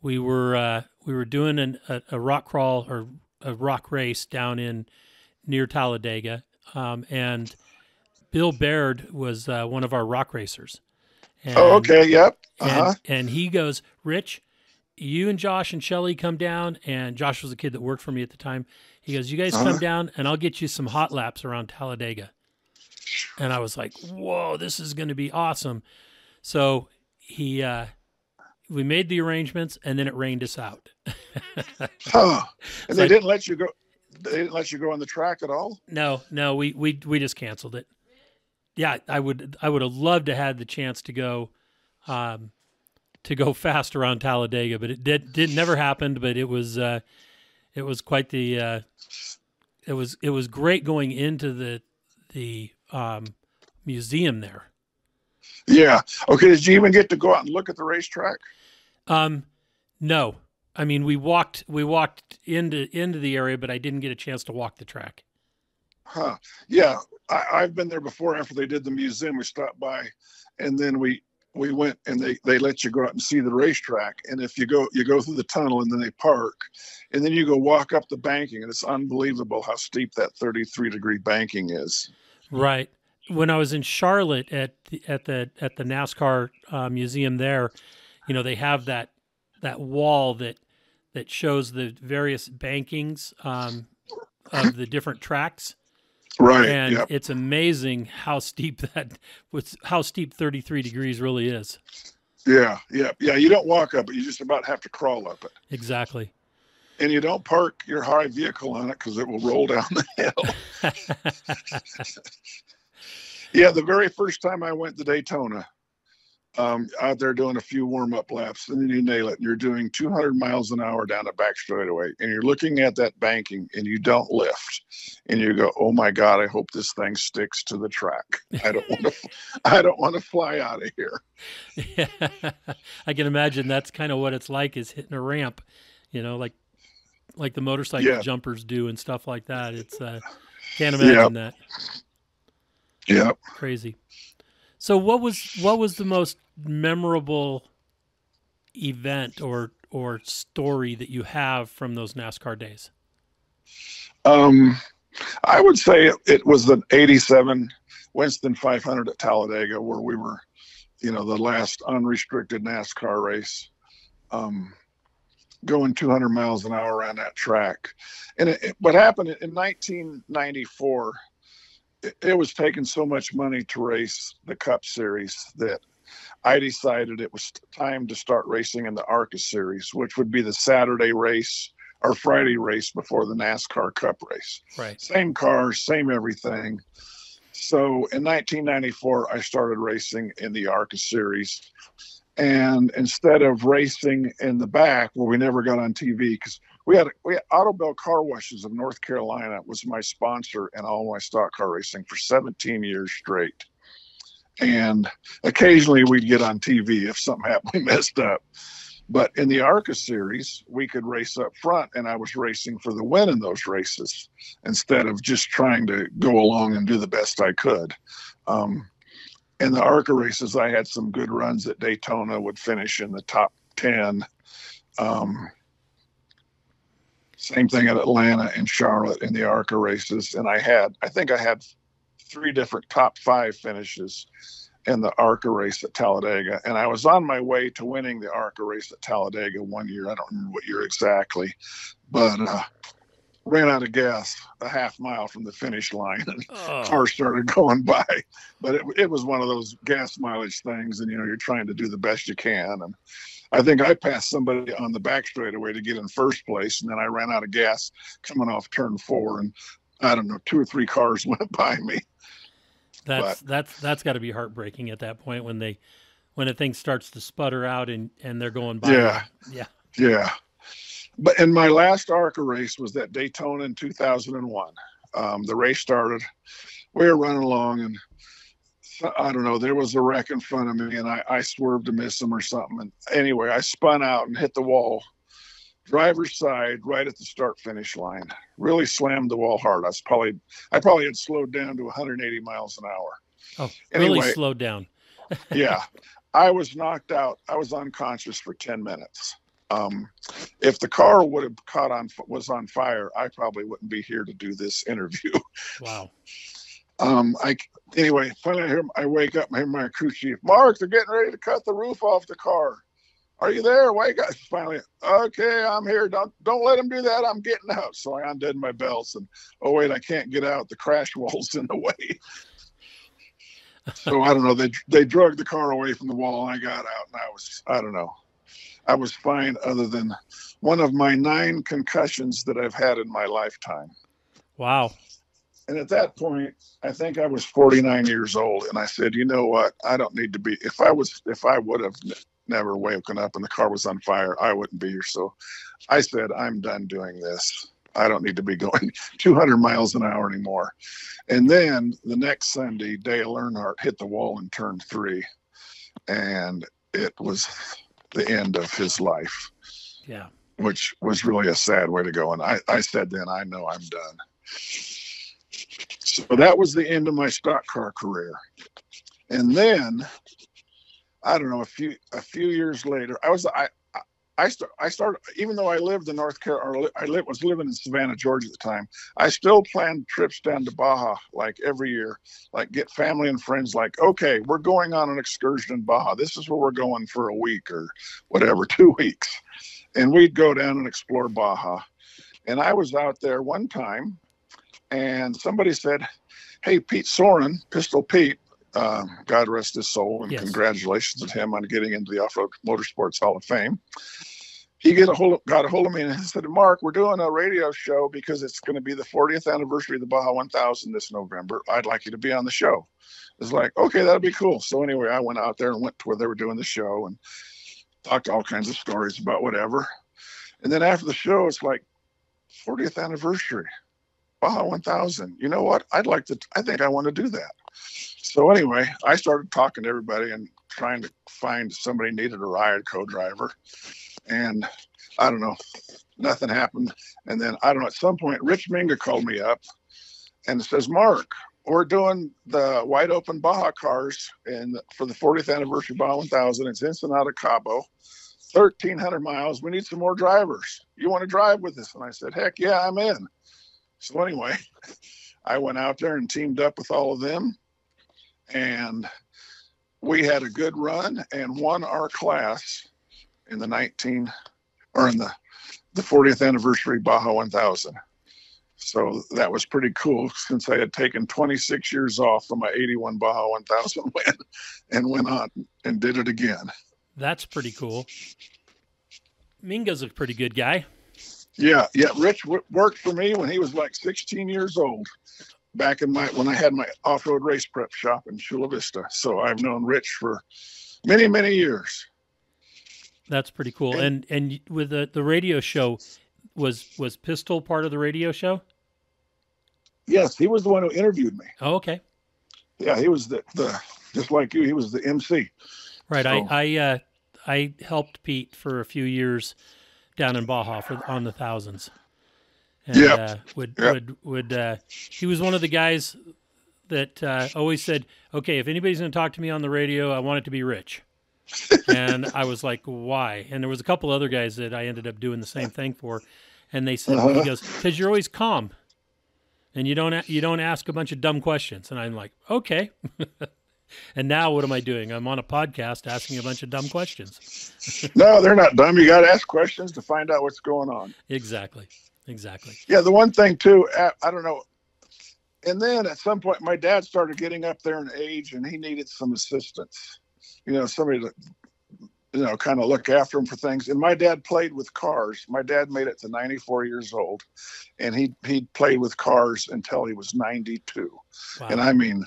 We were doing a rock crawl or a rock race down near Talladega, and Bill Baird was one of our rock racers. And, oh, okay, yep. Uh-huh. And he goes, Rich, you and Josh and Shelly come down, and Josh was a kid that worked for me at the time. He goes, you guys come down, and I'll get you some hot laps around Talladega. And I was like, whoa, this is going to be awesome. So we made the arrangements, and then it rained us out. And they didn't let you go. They didn't let you go on the track at all? No, we just canceled it. Yeah, I would have loved to have the chance to go fast around Talladega, but it never happened. But it was quite the it was great going into the museum there. Yeah. Okay. Did you even get to go out and look at the racetrack? No. I mean, we walked into the area, but I didn't get a chance to walk the track. Huh. Yeah. I've been there before. After they did the museum, we stopped by, and then we went, and they let you go out and see the racetrack. And if you go through the tunnel, and then they park, and then you go walk up the banking, and it's unbelievable how steep that 33-degree banking is. Right. When I was in Charlotte at the NASCAR museum there, they have that wall that shows the various bankings of the different tracks. Right. And yep. It's amazing how steep 33 degrees really is. Yeah. Yeah. Yeah. You don't walk up it. You just about have to crawl up it. Exactly. And you don't park your high vehicle on it because it will roll down the hill. Yeah. The very first time I went to Daytona, out there doing a few warm-up laps, and then you nail it. And you're doing 200 miles an hour down a back straightaway, and you're looking at that banking, and you don't lift, and you go, "Oh my God, I hope this thing sticks to the track. I don't want to fly out of here." Yeah, I can imagine that's kind of what it's like, is hitting a ramp, like the motorcycle jumpers do and stuff like that. It's can't imagine that. Yeah, crazy. So what was the most memorable event or story that you have from those NASCAR days? I would say it was the 87 Winston 500 at Talladega, where we were, the last unrestricted NASCAR race, going 200 miles an hour around that track. And what happened in 1994, it was taking so much money to race the Cup Series that I decided it was time to start racing in the ARCA Series, which would be the Saturday race or Friday race before the NASCAR Cup race. Right. Same cars, same everything. So in 1994, I started racing in the ARCA series. And instead of racing in the back where we never got on TV, because we had Auto Bell Car Washes of North Carolina was my sponsor in all my stock car racing for 17 years straight. And occasionally we'd get on TV if something happened, we messed up. But in the ARCA series, we could race up front, and I was racing for the win in those races instead of just trying to go along and do the best I could. In the ARCA races, I had some good runs at Daytona, would finish in the top 10. Same thing at Atlanta and Charlotte in the ARCA races. And I think I had 3 different top 5 finishes in the ARCA race at Talladega. And I was on my way to winning the ARCA race at Talladega one year. I don't remember what year exactly, but ran out of gas a half mile from the finish line, and cars started going by. But it was one of those gas mileage things, and you're trying to do the best you can. And I think I passed somebody on the back straightaway to get in first place, and then I ran out of gas coming off turn 4, and I don't know, 2 or 3 cars went by me. That's got to be heartbreaking at that point when a thing starts to sputter out and they're going by. Yeah. But in my last ARCA race was at Daytona in 2001. The race started, we were running along, and I don't know, there was a wreck in front of me, and I swerved to miss him or something. And anyway, I spun out and hit the wall, driver's side, right at the start finish line. Really slammed the wall hard. I probably had slowed down to 180 miles an hour. Oh, anyway, really slowed down. Yeah. I was knocked out. I was unconscious for 10 minutes. If the car would have was on fire, I probably wouldn't be here to do this interview. Wow. Anyway, finally I wake up and I hear my crew chief, Mark, they're getting ready to cut the roof off the car. Are you there? Wake up. Finally, okay, I'm here. Don't let them do that. I'm getting out. So I undid my belts, and oh wait, I can't get out. The crash wall's in the way. So I don't know. They drug the car away from the wall, and I got out, and I was fine, other than one of my 9 concussions that I've had in my lifetime. Wow. And at that point, I think I was 49 years old, and I said, you know what? I don't need to be. If I would have never woken up and the car was on fire, I wouldn't be here. So I said, I'm done doing this. I don't need to be going 200 miles an hour anymore. And then the next Sunday, Dale Earnhardt hit the wall in turn 3, and it was the end of his life. Yeah. Which was really a sad way to go. And I said then, I know I'm done. So that was the end of my stock car career. And then, I don't know, a few years later, I started, even though I lived in North Carolina, or was living in Savannah, Georgia at the time, I still planned trips down to Baja, like every year, like get family and friends, like, okay, we're going on an excursion in Baja. This is where we're going for a week or whatever, 2 weeks. And we'd go down and explore Baja. And I was out there one time, and somebody said, hey, Pete Soren, Pistol Pete, God rest his soul, and yes, congratulations to him on getting into the Off-Road Motorsports Hall of Fame. He got a hold of me and said, Mark, we're doing a radio show because it's going to be the 40th anniversary of the Baja 1000 this November. I'd like you to be on the show. It's like, okay, that'd be cool. So anyway, I went out there and went to where they were doing the show and talked all kinds of stories about whatever. And then after the show, it's like 40th anniversary, Baja 1000. You know what? I think I want to do that. So anyway, I started talking to everybody and trying to find somebody needed a ride, co-driver. And I don't know, nothing happened. And then I don't know, at some point, Rich Minga called me up and says, Mark, we're doing the wide open Baja cars for the 40th anniversary Baja 1000. It's Ensenada Cabo, 1,300 miles. We need some more drivers. You want to drive with us? And I said, heck yeah, I'm in. So anyway, I went out there and teamed up with all of them. And we had a good run and won our class in the 40th anniversary Baja 1000. So that was pretty cool, since I had taken 26 years off from my 81 Baja 1000 win and went on and did it again. That's pretty cool. Minga's a pretty good guy. Yeah. Rich worked for me when he was like 16 years old. back when I had my off-road race prep shop in Chula Vista. So I've known Rich for many, many years. That's pretty cool. And with the radio show, was Pistol part of the radio show? Yes, he was the one who interviewed me. Oh, okay. Yeah, he was the just like you. He was the MC. Right. So, I helped Pete for a few years down in Baja on the thousands. And he was one of the guys that always said, okay, if anybody's going to talk to me on the radio, I want it to be Rich. And I was like, why? And there was a couple other guys that I ended up doing the same thing for. And they said, he goes, because you're always calm and you don't ask a bunch of dumb questions. And I'm like, okay. And now what am I doing? I'm on a podcast asking a bunch of dumb questions. No, they're not dumb. You got to ask questions to find out what's going on. Exactly. Yeah, the one thing too, I don't know. And then at some point, my dad started getting up there in age, and he needed some assistance. Somebody to, kind of look after him for things. And my dad played with cars. My dad made it to 94 years old, and he played with cars until he was 92. Wow. And I mean,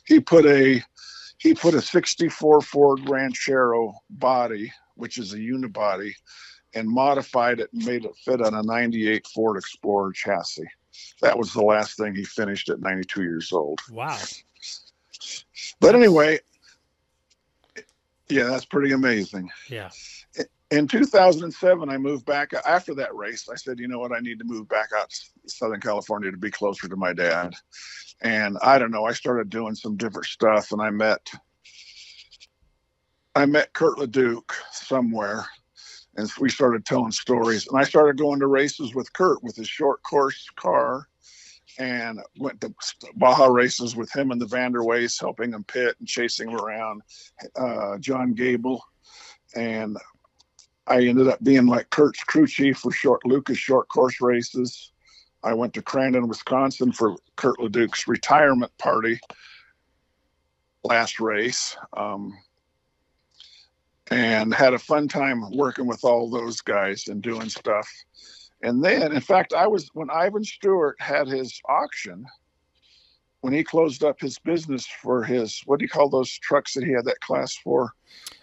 he put a 64 Ford Ranchero body, which is a unibody, and modified it and made it fit on a 98 Ford Explorer chassis. That was the last thing he finished at 92 years old. Wow. But anyway, yeah, that's pretty amazing. Yeah. In 2007, I moved back. After that race, I said, you know what, I need to move back out to Southern California to be closer to my dad. And I don't know, I started doing some different stuff, and I met Kurt LeDuc somewhere, and we started telling stories. And I started going to races with Kurt with his short course car, and went to Baja races with him and the Vanderways, helping him pit and chasing him around, John Gable. And I ended up being like Kurt's crew chief for Lucas short course races. I went to Crandon, Wisconsin for Kurt LeDuc's retirement party last race, and had a fun time working with all those guys and doing stuff. And then, in fact, when Ivan Stewart had his auction, when he closed up his business for his, what do you call those trucks that he had that class for?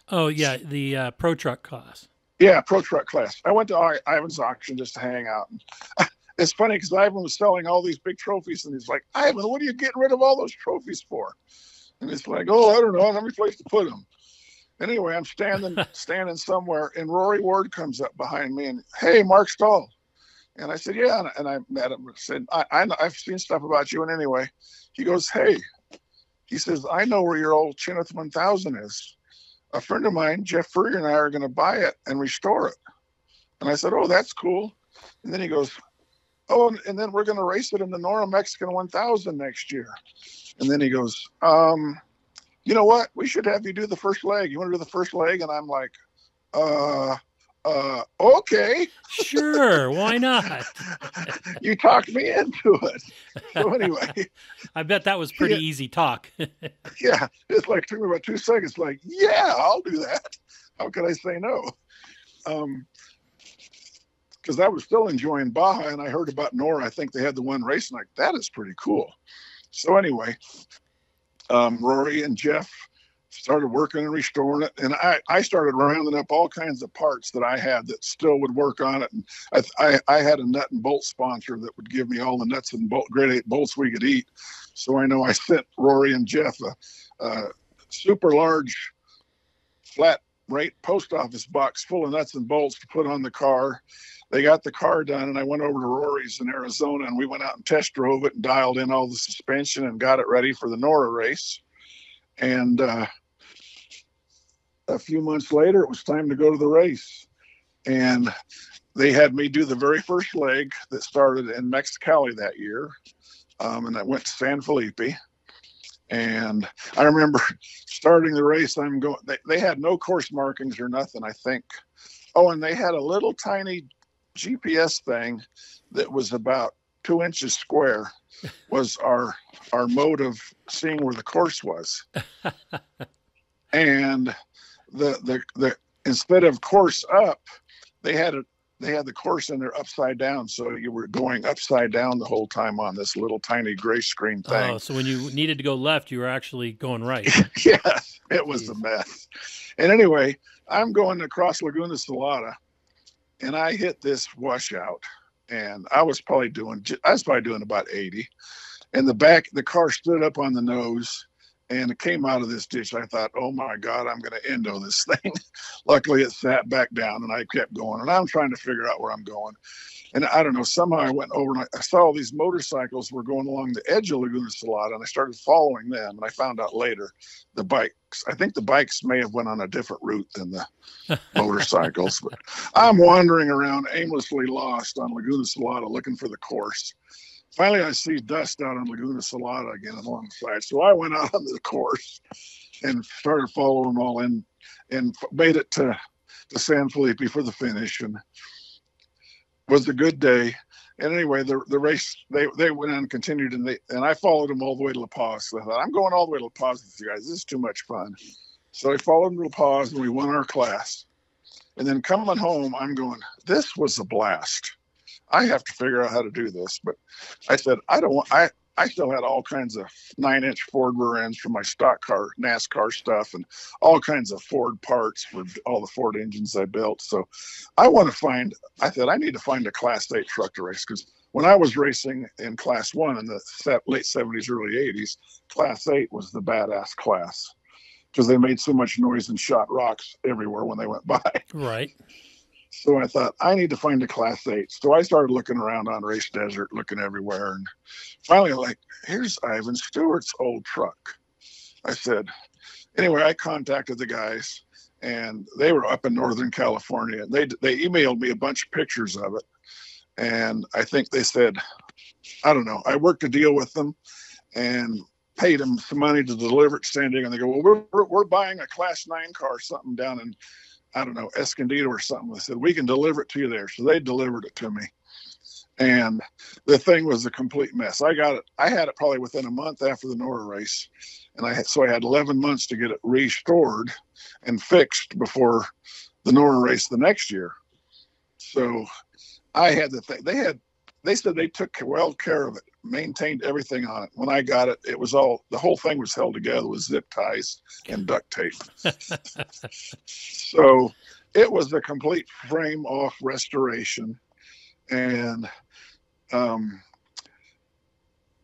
Oh, yeah, the Pro Truck class. Yeah, Pro Truck class. I went to Ivan's auction just to hang out. It's funny because Ivan was selling all these big trophies, and he's like, Ivan, what are you getting rid of all those trophies for? And it's like, oh, I don't know. I don't have any place to put them. Anyway, I'm standing somewhere, and Rory Ward comes up behind me and, hey, Mark Stahl. And I said, yeah. And I met him and said, I've seen stuff about you. And anyway, he goes, hey, he says, I know where your old Chineth 1000 is. A friend of mine, Jeff Furrier, and I are going to buy it and restore it. And I said, oh, that's cool. And then he goes, oh, and then we're going to race it in the Nora Mexican 1000 next year. And then he goes, you know what? We should have you do the first leg. You want to do the first leg? And I'm like, okay. Sure. Why not? You talked me into it. So anyway. I bet that was pretty easy talk. Yeah. It's like, took me about 2 seconds. Like, yeah, I'll do that. How could I say no? Because I was still enjoying Baja, and I heard about Nora. I think they had the one race, and like, that is pretty cool. So anyway, Rory and Jeff started working and restoring it, and I started rounding up all kinds of parts that I had that still would work on it. And I had a nut and bolt sponsor that would give me all the nuts and grade 8 bolts we could eat. So I know I sent Rory and Jeff a super large flat rate post office box full of nuts and bolts to put on the car. They got the car done, and I went over to Rory's in Arizona, and we went out and test drove it and dialed in all the suspension and got it ready for the Nora race. And a few months later, it was time to go to the race. And they had me do the very first leg that started in Mexicali that year. And I went to San Felipe. And I remember starting the race, they had no course markings or nothing, I think. Oh, and they had a little tiny GPS thing that was about 2 inches square, was our mode of seeing where the course was. And the instead of course up, they had they had the course in there upside down, so you were going upside down the whole time on this little tiny gray screen thing. Oh, so when you needed to go left, you were actually going right. Yes, it was a mess. And anyway, I'm going across Laguna Salada, and I hit this washout, and I was probably doing about 80. And the car stood up on the nose, and it came out of this ditch. I thought, oh my God, I'm going to endo this thing. Luckily, it sat back down, and I kept going. And I'm trying to figure out where I'm going. And I don't know, somehow I went over, and I saw all these motorcycles were going along the edge of Laguna Salada, and I started following them. And I found out later, I think the bikes may have went on a different route than the motorcycles. But I'm wandering around aimlessly lost on Laguna Salada looking for the course. Finally, I see dust out on Laguna Salada again alongside. So I went out on the course and started following them all in, and made it to San Felipe for the finish. And it was a good day. And anyway, the race, they went on and continued, and I followed them all the way to La Paz. So I thought, I'm going all the way to La Paz with you guys. This is too much fun. So I followed them to La Paz, and we won our class. And then coming home, I'm going, this was a blast. I have to figure out how to do this. But I said, I still had all kinds of 9-inch Ford rear ends from my stock car, NASCAR stuff, and all kinds of Ford parts for all the Ford engines I built. So I said, I need to find a Class 8 truck to race, because when I was racing in Class 1 in the late 70s, early 80s, Class 8 was the badass class, because they made so much noise and shot rocks everywhere when they went by. Right. So I thought, I need to find a Class 8. So I started looking around on Race Desert, looking everywhere. And finally, here's Ivan Stewart's old truck. I said, anyway, I contacted the guys, and they were up in Northern California. They emailed me a bunch of pictures of it. And I think they said, I don't know, I worked a deal with them and paid them some money to deliver it to San Diego. And they go, well, we're buying a Class 9 car, something down in, I don't know, Escondido or something. I said, we can deliver it to you there. So they delivered it to me. And the thing was a complete mess. I had it probably within a month after the NORA race. And I had 11 months to get it restored and fixed before the NORA race the next year. So I had the thing. They said they took well care of it, maintained everything on it. When I got it, the whole thing was held together with zip ties and duct tape. So it was a complete frame off restoration. And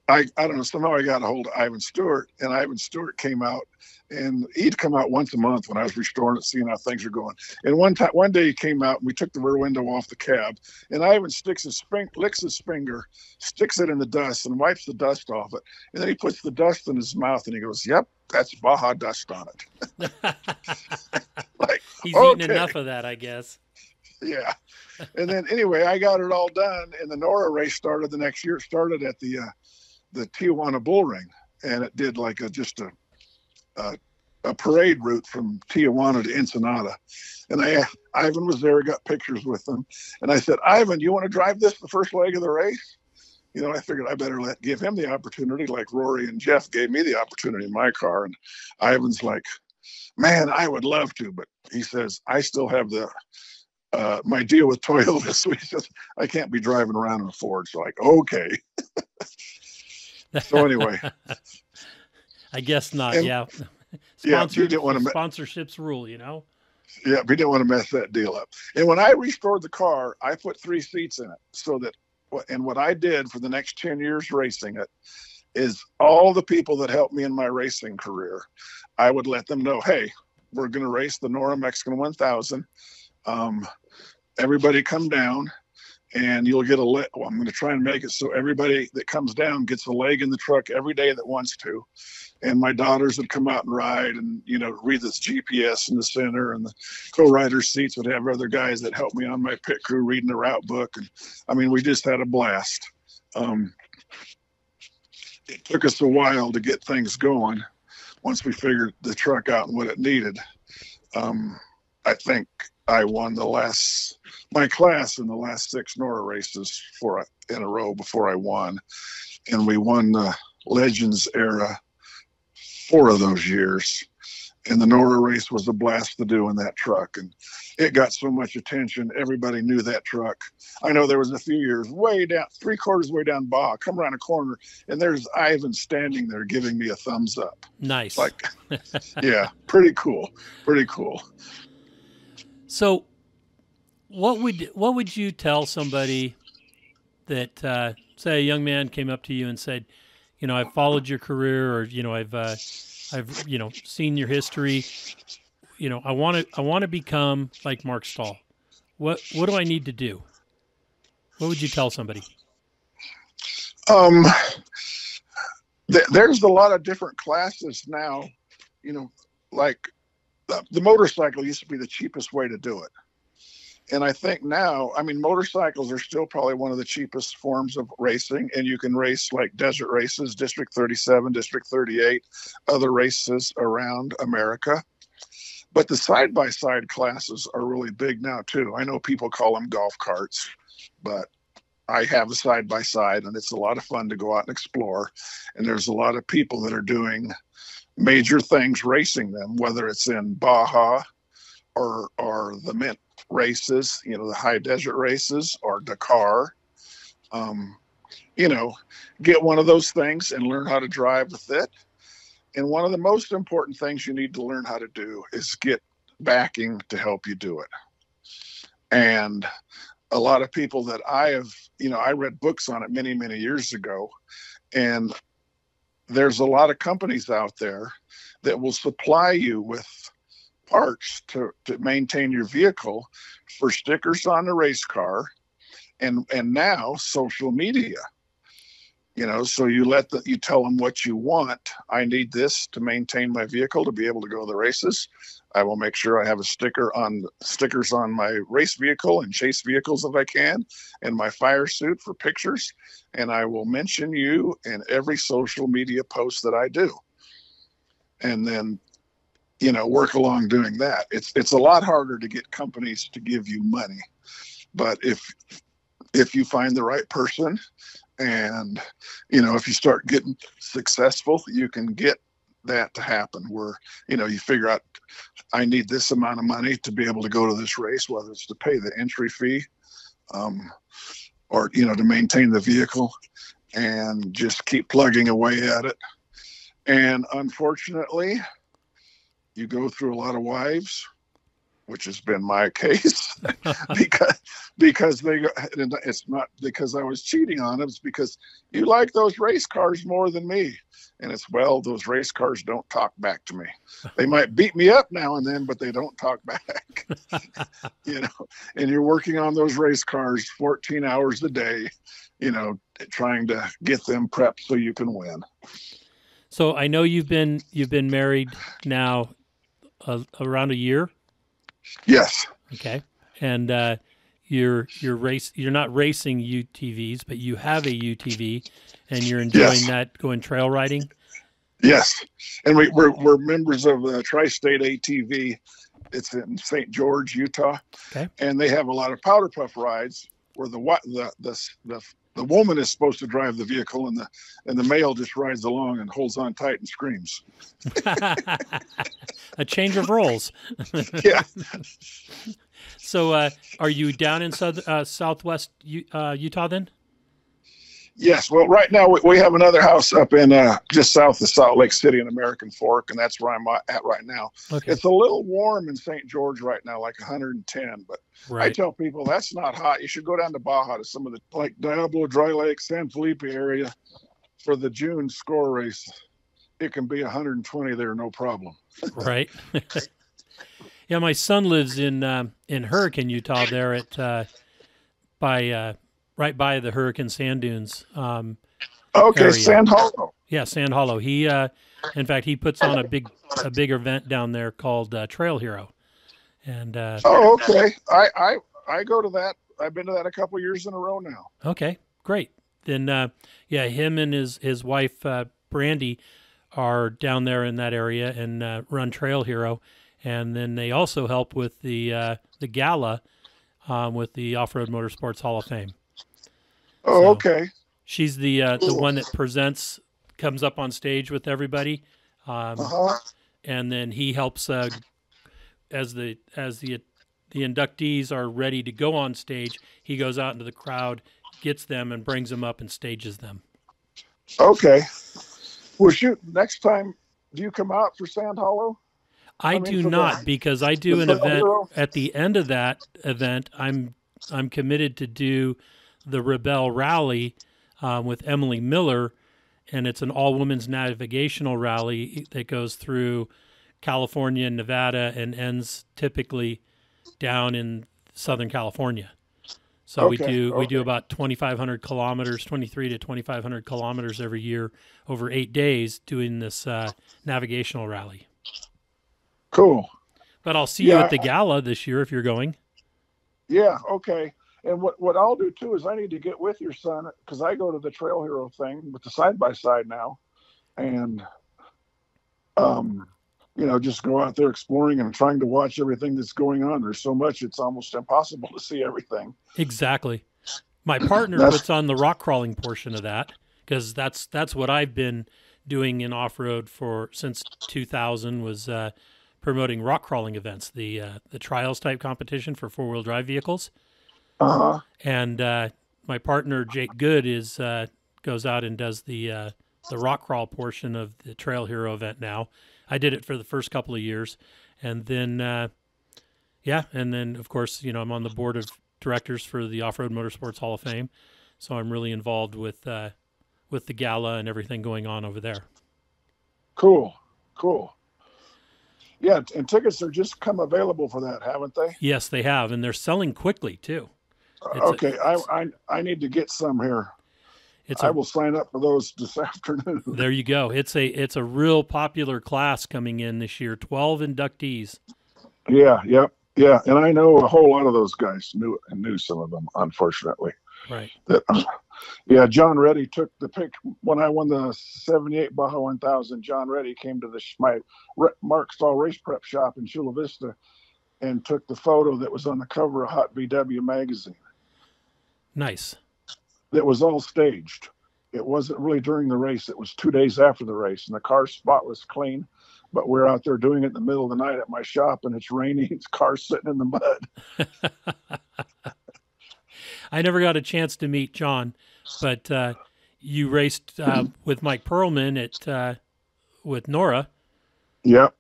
I don't know, somehow I got a hold of Ivan Stewart, and Ivan Stewart came out, and he'd come out once a month when I was restoring it, seeing how things are going. And one day he came out, and we took the rear window off the cab, and Ivan licks his finger, sticks it in the dust, and wipes the dust off it. And then he puts the dust in his mouth, and he goes, yep, that's Baja dust on it. He's eaten enough of that, I guess. Yeah. And then anyway, I got it all done, and the NORA race started the next year. It started at the Tijuana Bull Ring, and it did like just a parade route from Tijuana to Ensenada. And Ivan was there, got pictures with him, and I said, Ivan, you want to drive this the first leg of the race? You know, I figured I better give him the opportunity, like Rory and Jeff gave me the opportunity in my car. And Ivan's like, man, I would love to, but he says, I still have my deal with Toyota, so he says, I can't be driving around in a Ford. So like, okay. So anyway. I guess not, yeah. Sponsorships rule, you know? Yeah, we didn't want to mess that deal up. And when I restored the car, I put 3 seats in it, so that, and what I did for the next 10 years racing it is all the people that helped me in my racing career, I would let them know, hey, we're going to race the NORA Mexican 1000. Everybody come down, and you'll get I'm going to try and make it so everybody that comes down gets a leg in the truck every day that wants to. And my daughters would come out and ride, and, you know, read this GPS in the center, and the co-rider seats would have other guys that helped me on my pit crew reading the route book. And I mean, we just had a blast. It took us a while to get things going. Once we figured the truck out and what it needed, I think I won my class in the last 6 NORA races in a row before I won. And we won the Legends era 4 of those years. And the NORA race was a blast to do in that truck. And it got so much attention. Everybody knew that truck. I know there was a few years way down, 3/4 way down Baja, come around a corner, and there's Ivan standing there giving me a thumbs up. Nice. Like, yeah, pretty cool. Pretty cool. So what would you tell somebody that, say a young man came up to you and said, I've followed your career, or, I've seen your history. I want to become like Mark Stahl. What do I need to do? What would you tell somebody? There's a lot of different classes now, like the motorcycle used to be the cheapest way to do it. And I think now, motorcycles are still probably one of the cheapest forms of racing, and you can race like desert races, District 37, District 38, other races around America. But the side-by-side classes are really big now, too. I know people call them golf carts, but I have a side-by-side, and it's a lot of fun to go out and explore. And there's a lot of people that are doing major things racing them, whether it's in Baja or the Mint races, the high desert races, or Dakar. Get one of those things and learn how to drive with it. And one of the most important things you need to learn how to do is get backing to help you do it. And a lot of people that I read books on it many, many years ago, and there's a lot of companies out there that will supply you with parts to maintain your vehicle, for stickers on the race car, and now social media. So you tell them what you want. I need this to maintain my vehicle to be able to go to the races. I will make sure I have stickers on my race vehicle and chase vehicles if I can, and my fire suit for pictures. And I will mention you in every social media post that I do. And then, work along doing that. It's a lot harder to get companies to give you money, but if you find the right person, and, if you start getting successful, you can get that to happen where, you figure out, I need this amount of money to be able to go to this race, whether it's to pay the entry fee, or, to maintain the vehicle, and just keep plugging away at it. And unfortunately, you go through a lot of wives, which has been my case, because it's not because I was cheating on them. It's because you like those race cars more than me. And those race cars don't talk back to me. They might beat me up now and then, but they don't talk back, and you're working on those race cars 14 hours a day, trying to get them prepped so you can win. So I know you've been married now around a year. Yes. Okay. And you're not racing UTVs, but you have a UTV, and you're enjoying that, going trail riding. Yes, and we're members of the Tri-State ATV. It's in St. George, Utah. Okay. And they have a lot of powder puff rides where the woman is supposed to drive the vehicle, and the male just rides along and holds on tight and screams. A change of roles. Yeah. So, are you down in southwest Utah then? Yes. Well, right now we have another house up in just south of Salt Lake City in American Fork, and that's where I'm at right now. Okay. It's a little warm in St. George right now, like 110, but right. I tell people that's not hot. You should go down to Baja to some of the, like Diablo, Dry Lake, San Felipe area for the June score race. It can be 120 there, no problem. Right. Yeah, my son lives in Hurricane, Utah, there at right by the Hurricane Sand Dunes. Okay, area. Sand Hollow. Yeah, Sand Hollow. He, in fact, he puts on a big event down there called Trail Hero. And okay. I go to that. I've been to that a couple years in a row now. Okay, great. Then him and his wife Brandy are down there in that area and run Trail Hero, and then they also help with the gala with the Off-Road Motorsports Hall of Fame. Oh, so okay. She's the one that comes up on stage with everybody, and then he helps as the the inductees are ready to go on stage, he goes out into the crowd, gets them, and brings them up and stages them. Okay. Well, shoot, next time, do you come out for Sand Hollow? I do not, because I do an event at the end of that event. I'm committed to do the Rebel Rally with Emily Miller, and it's an all-women's navigational rally that goes through California and Nevada and ends typically down in Southern California. So we do about 2,500 kilometers, 23 to 2,500 kilometers every year over 8 days doing this navigational rally. Cool. But I'll see you at the gala this year if you're going. Yeah, okay. And what I'll do too is I need to get with your son, because I go to the Trail Hero thing with the side-by-side now, and just go out there exploring and trying to watch everything that's going on. There's so much, it's almost impossible to see everything. Exactly. My partner puts on the rock crawling portion of that, because that's what I've been doing in off-road since 2000 was promoting rock crawling events, the trials type competition for 4-wheel drive vehicles. Uh-huh. And my partner Jake Good goes out and does the rock crawl portion of the Trail Hero event now. I did it for the first couple of years, and then of course I'm on the board of directors for the Off-Road Motorsports Hall of Fame, so I'm really involved with the gala and everything going on over there. Cool. Yeah, and tickets are just come available for that, haven't they? Yes, they have, and they're selling quickly too. I need to get some here. I will sign up for those this afternoon. There you go. It's a real popular class coming in this year. 12 inductees. Yeah, and I know a whole lot of those guys. Knew some of them, unfortunately. Right. John Reddy took the pic when I won the '78 Baja 1000. John Reddy came to my Mark Stahl race prep shop in Chula Vista and took the photo that was on the cover of Hot VW magazine. Nice. It was all staged. It wasn't really during the race. It was 2 days after the race, and the car's spotless clean. But we're out there doing it in the middle of the night at my shop, and it's raining. It's cars sitting in the mud. I never got a chance to meet John, but you raced with Mike Perlman with Nora. Yep.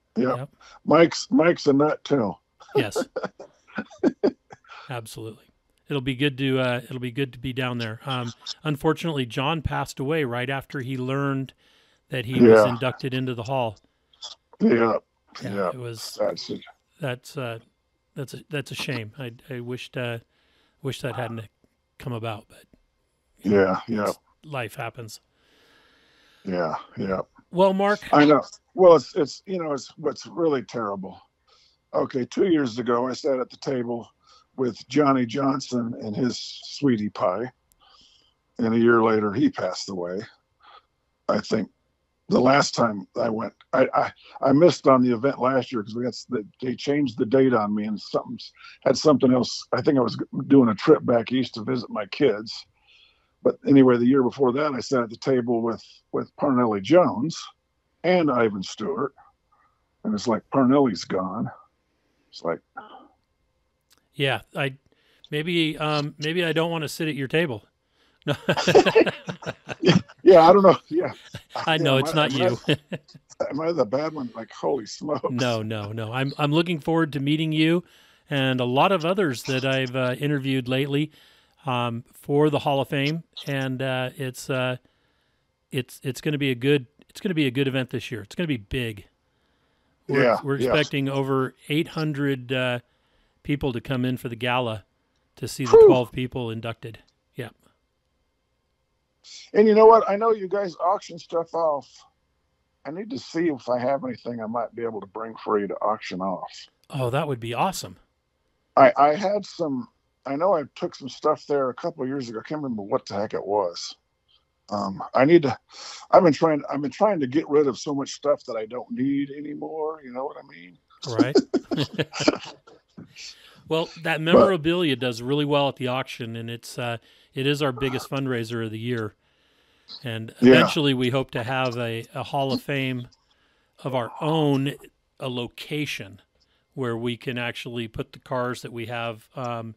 Mike's a nut too. Yes, absolutely. It'll be good to be down there. Unfortunately, John passed away right after he learned that he was inducted into the hall. Yeah. It was. That's a shame. I wished that hadn't come about, but life happens. Yeah. Well, Mark, I know. Well, it's what's really terrible. Okay, 2 years ago, I sat at the table with Johnny Johnson and his sweetie pie, and a year later, he passed away. I think the last time I went, I missed on the event last year because they changed the date on me, and had something else. I think I was doing a trip back east to visit my kids. But anyway, the year before that, I sat at the table with Parnelli Jones and Ivan Stewart, and it's like Parnelli's gone. It's like, yeah, maybe I don't want to sit at your table. Yeah, I don't know. Yeah, I know it's not you. Am I the bad one? Like, holy smokes! No. I'm looking forward to meeting you and a lot of others that I've interviewed lately for the Hall of Fame, and it's going to be a good event this year. It's going to be big. We're expecting over 800 people to come in for the gala to see the 12 people inducted. Yeah. And you know what? I know you guys auction stuff off. I need to see if I have anything I might be able to bring for you to auction off. Oh, that would be awesome. I had some. I know I took some stuff there a couple of years ago. I can't remember what the heck it was. I've been trying to get rid of so much stuff that I don't need anymore. You know what I mean? Right. Well, that memorabilia does really well at the auction, and it is our biggest fundraiser of the year. And eventually we hope to have a Hall of Fame of our own, a location where we can actually put the cars that we have and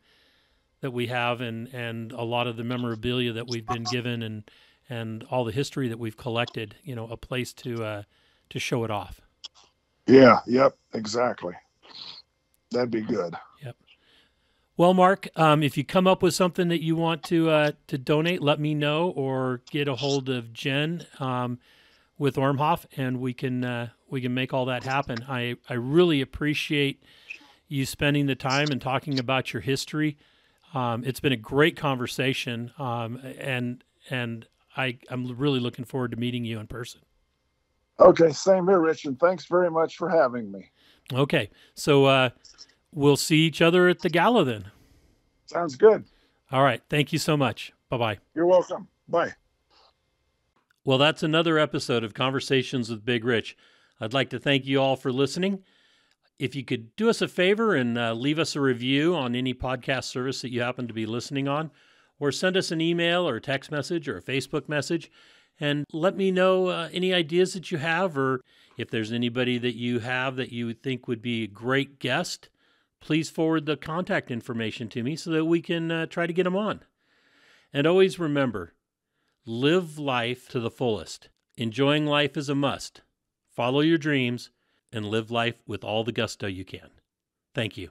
a lot of the memorabilia that we've been given and all the history that we've collected, a place to show it off. Yeah. Yep. Exactly. That'd be good. Yep. Well, Mark, if you come up with something that you want to donate, let me know, or get a hold of Jen with Ormhoff, and we can make all that happen. I really appreciate you spending the time and talking about your history. It's been a great conversation, and I'm really looking forward to meeting you in person. Okay, same here, Rich, and thanks very much for having me. Okay, so we'll see each other at the gala then. Sounds good. All right, thank you so much. Bye-bye. You're welcome. Bye. Well, that's another episode of Conversations with Big Rich. I'd like to thank you all for listening. If you could do us a favor and leave us a review on any podcast service that you happen to be listening on, or send us an email or a text message or a Facebook message, and let me know any ideas that you have, or if there's anybody that you have that you think would be a great guest, please forward the contact information to me so that we can try to get them on. And always remember, live life to the fullest. Enjoying life is a must. Follow your dreams and live life with all the gusto you can. Thank you.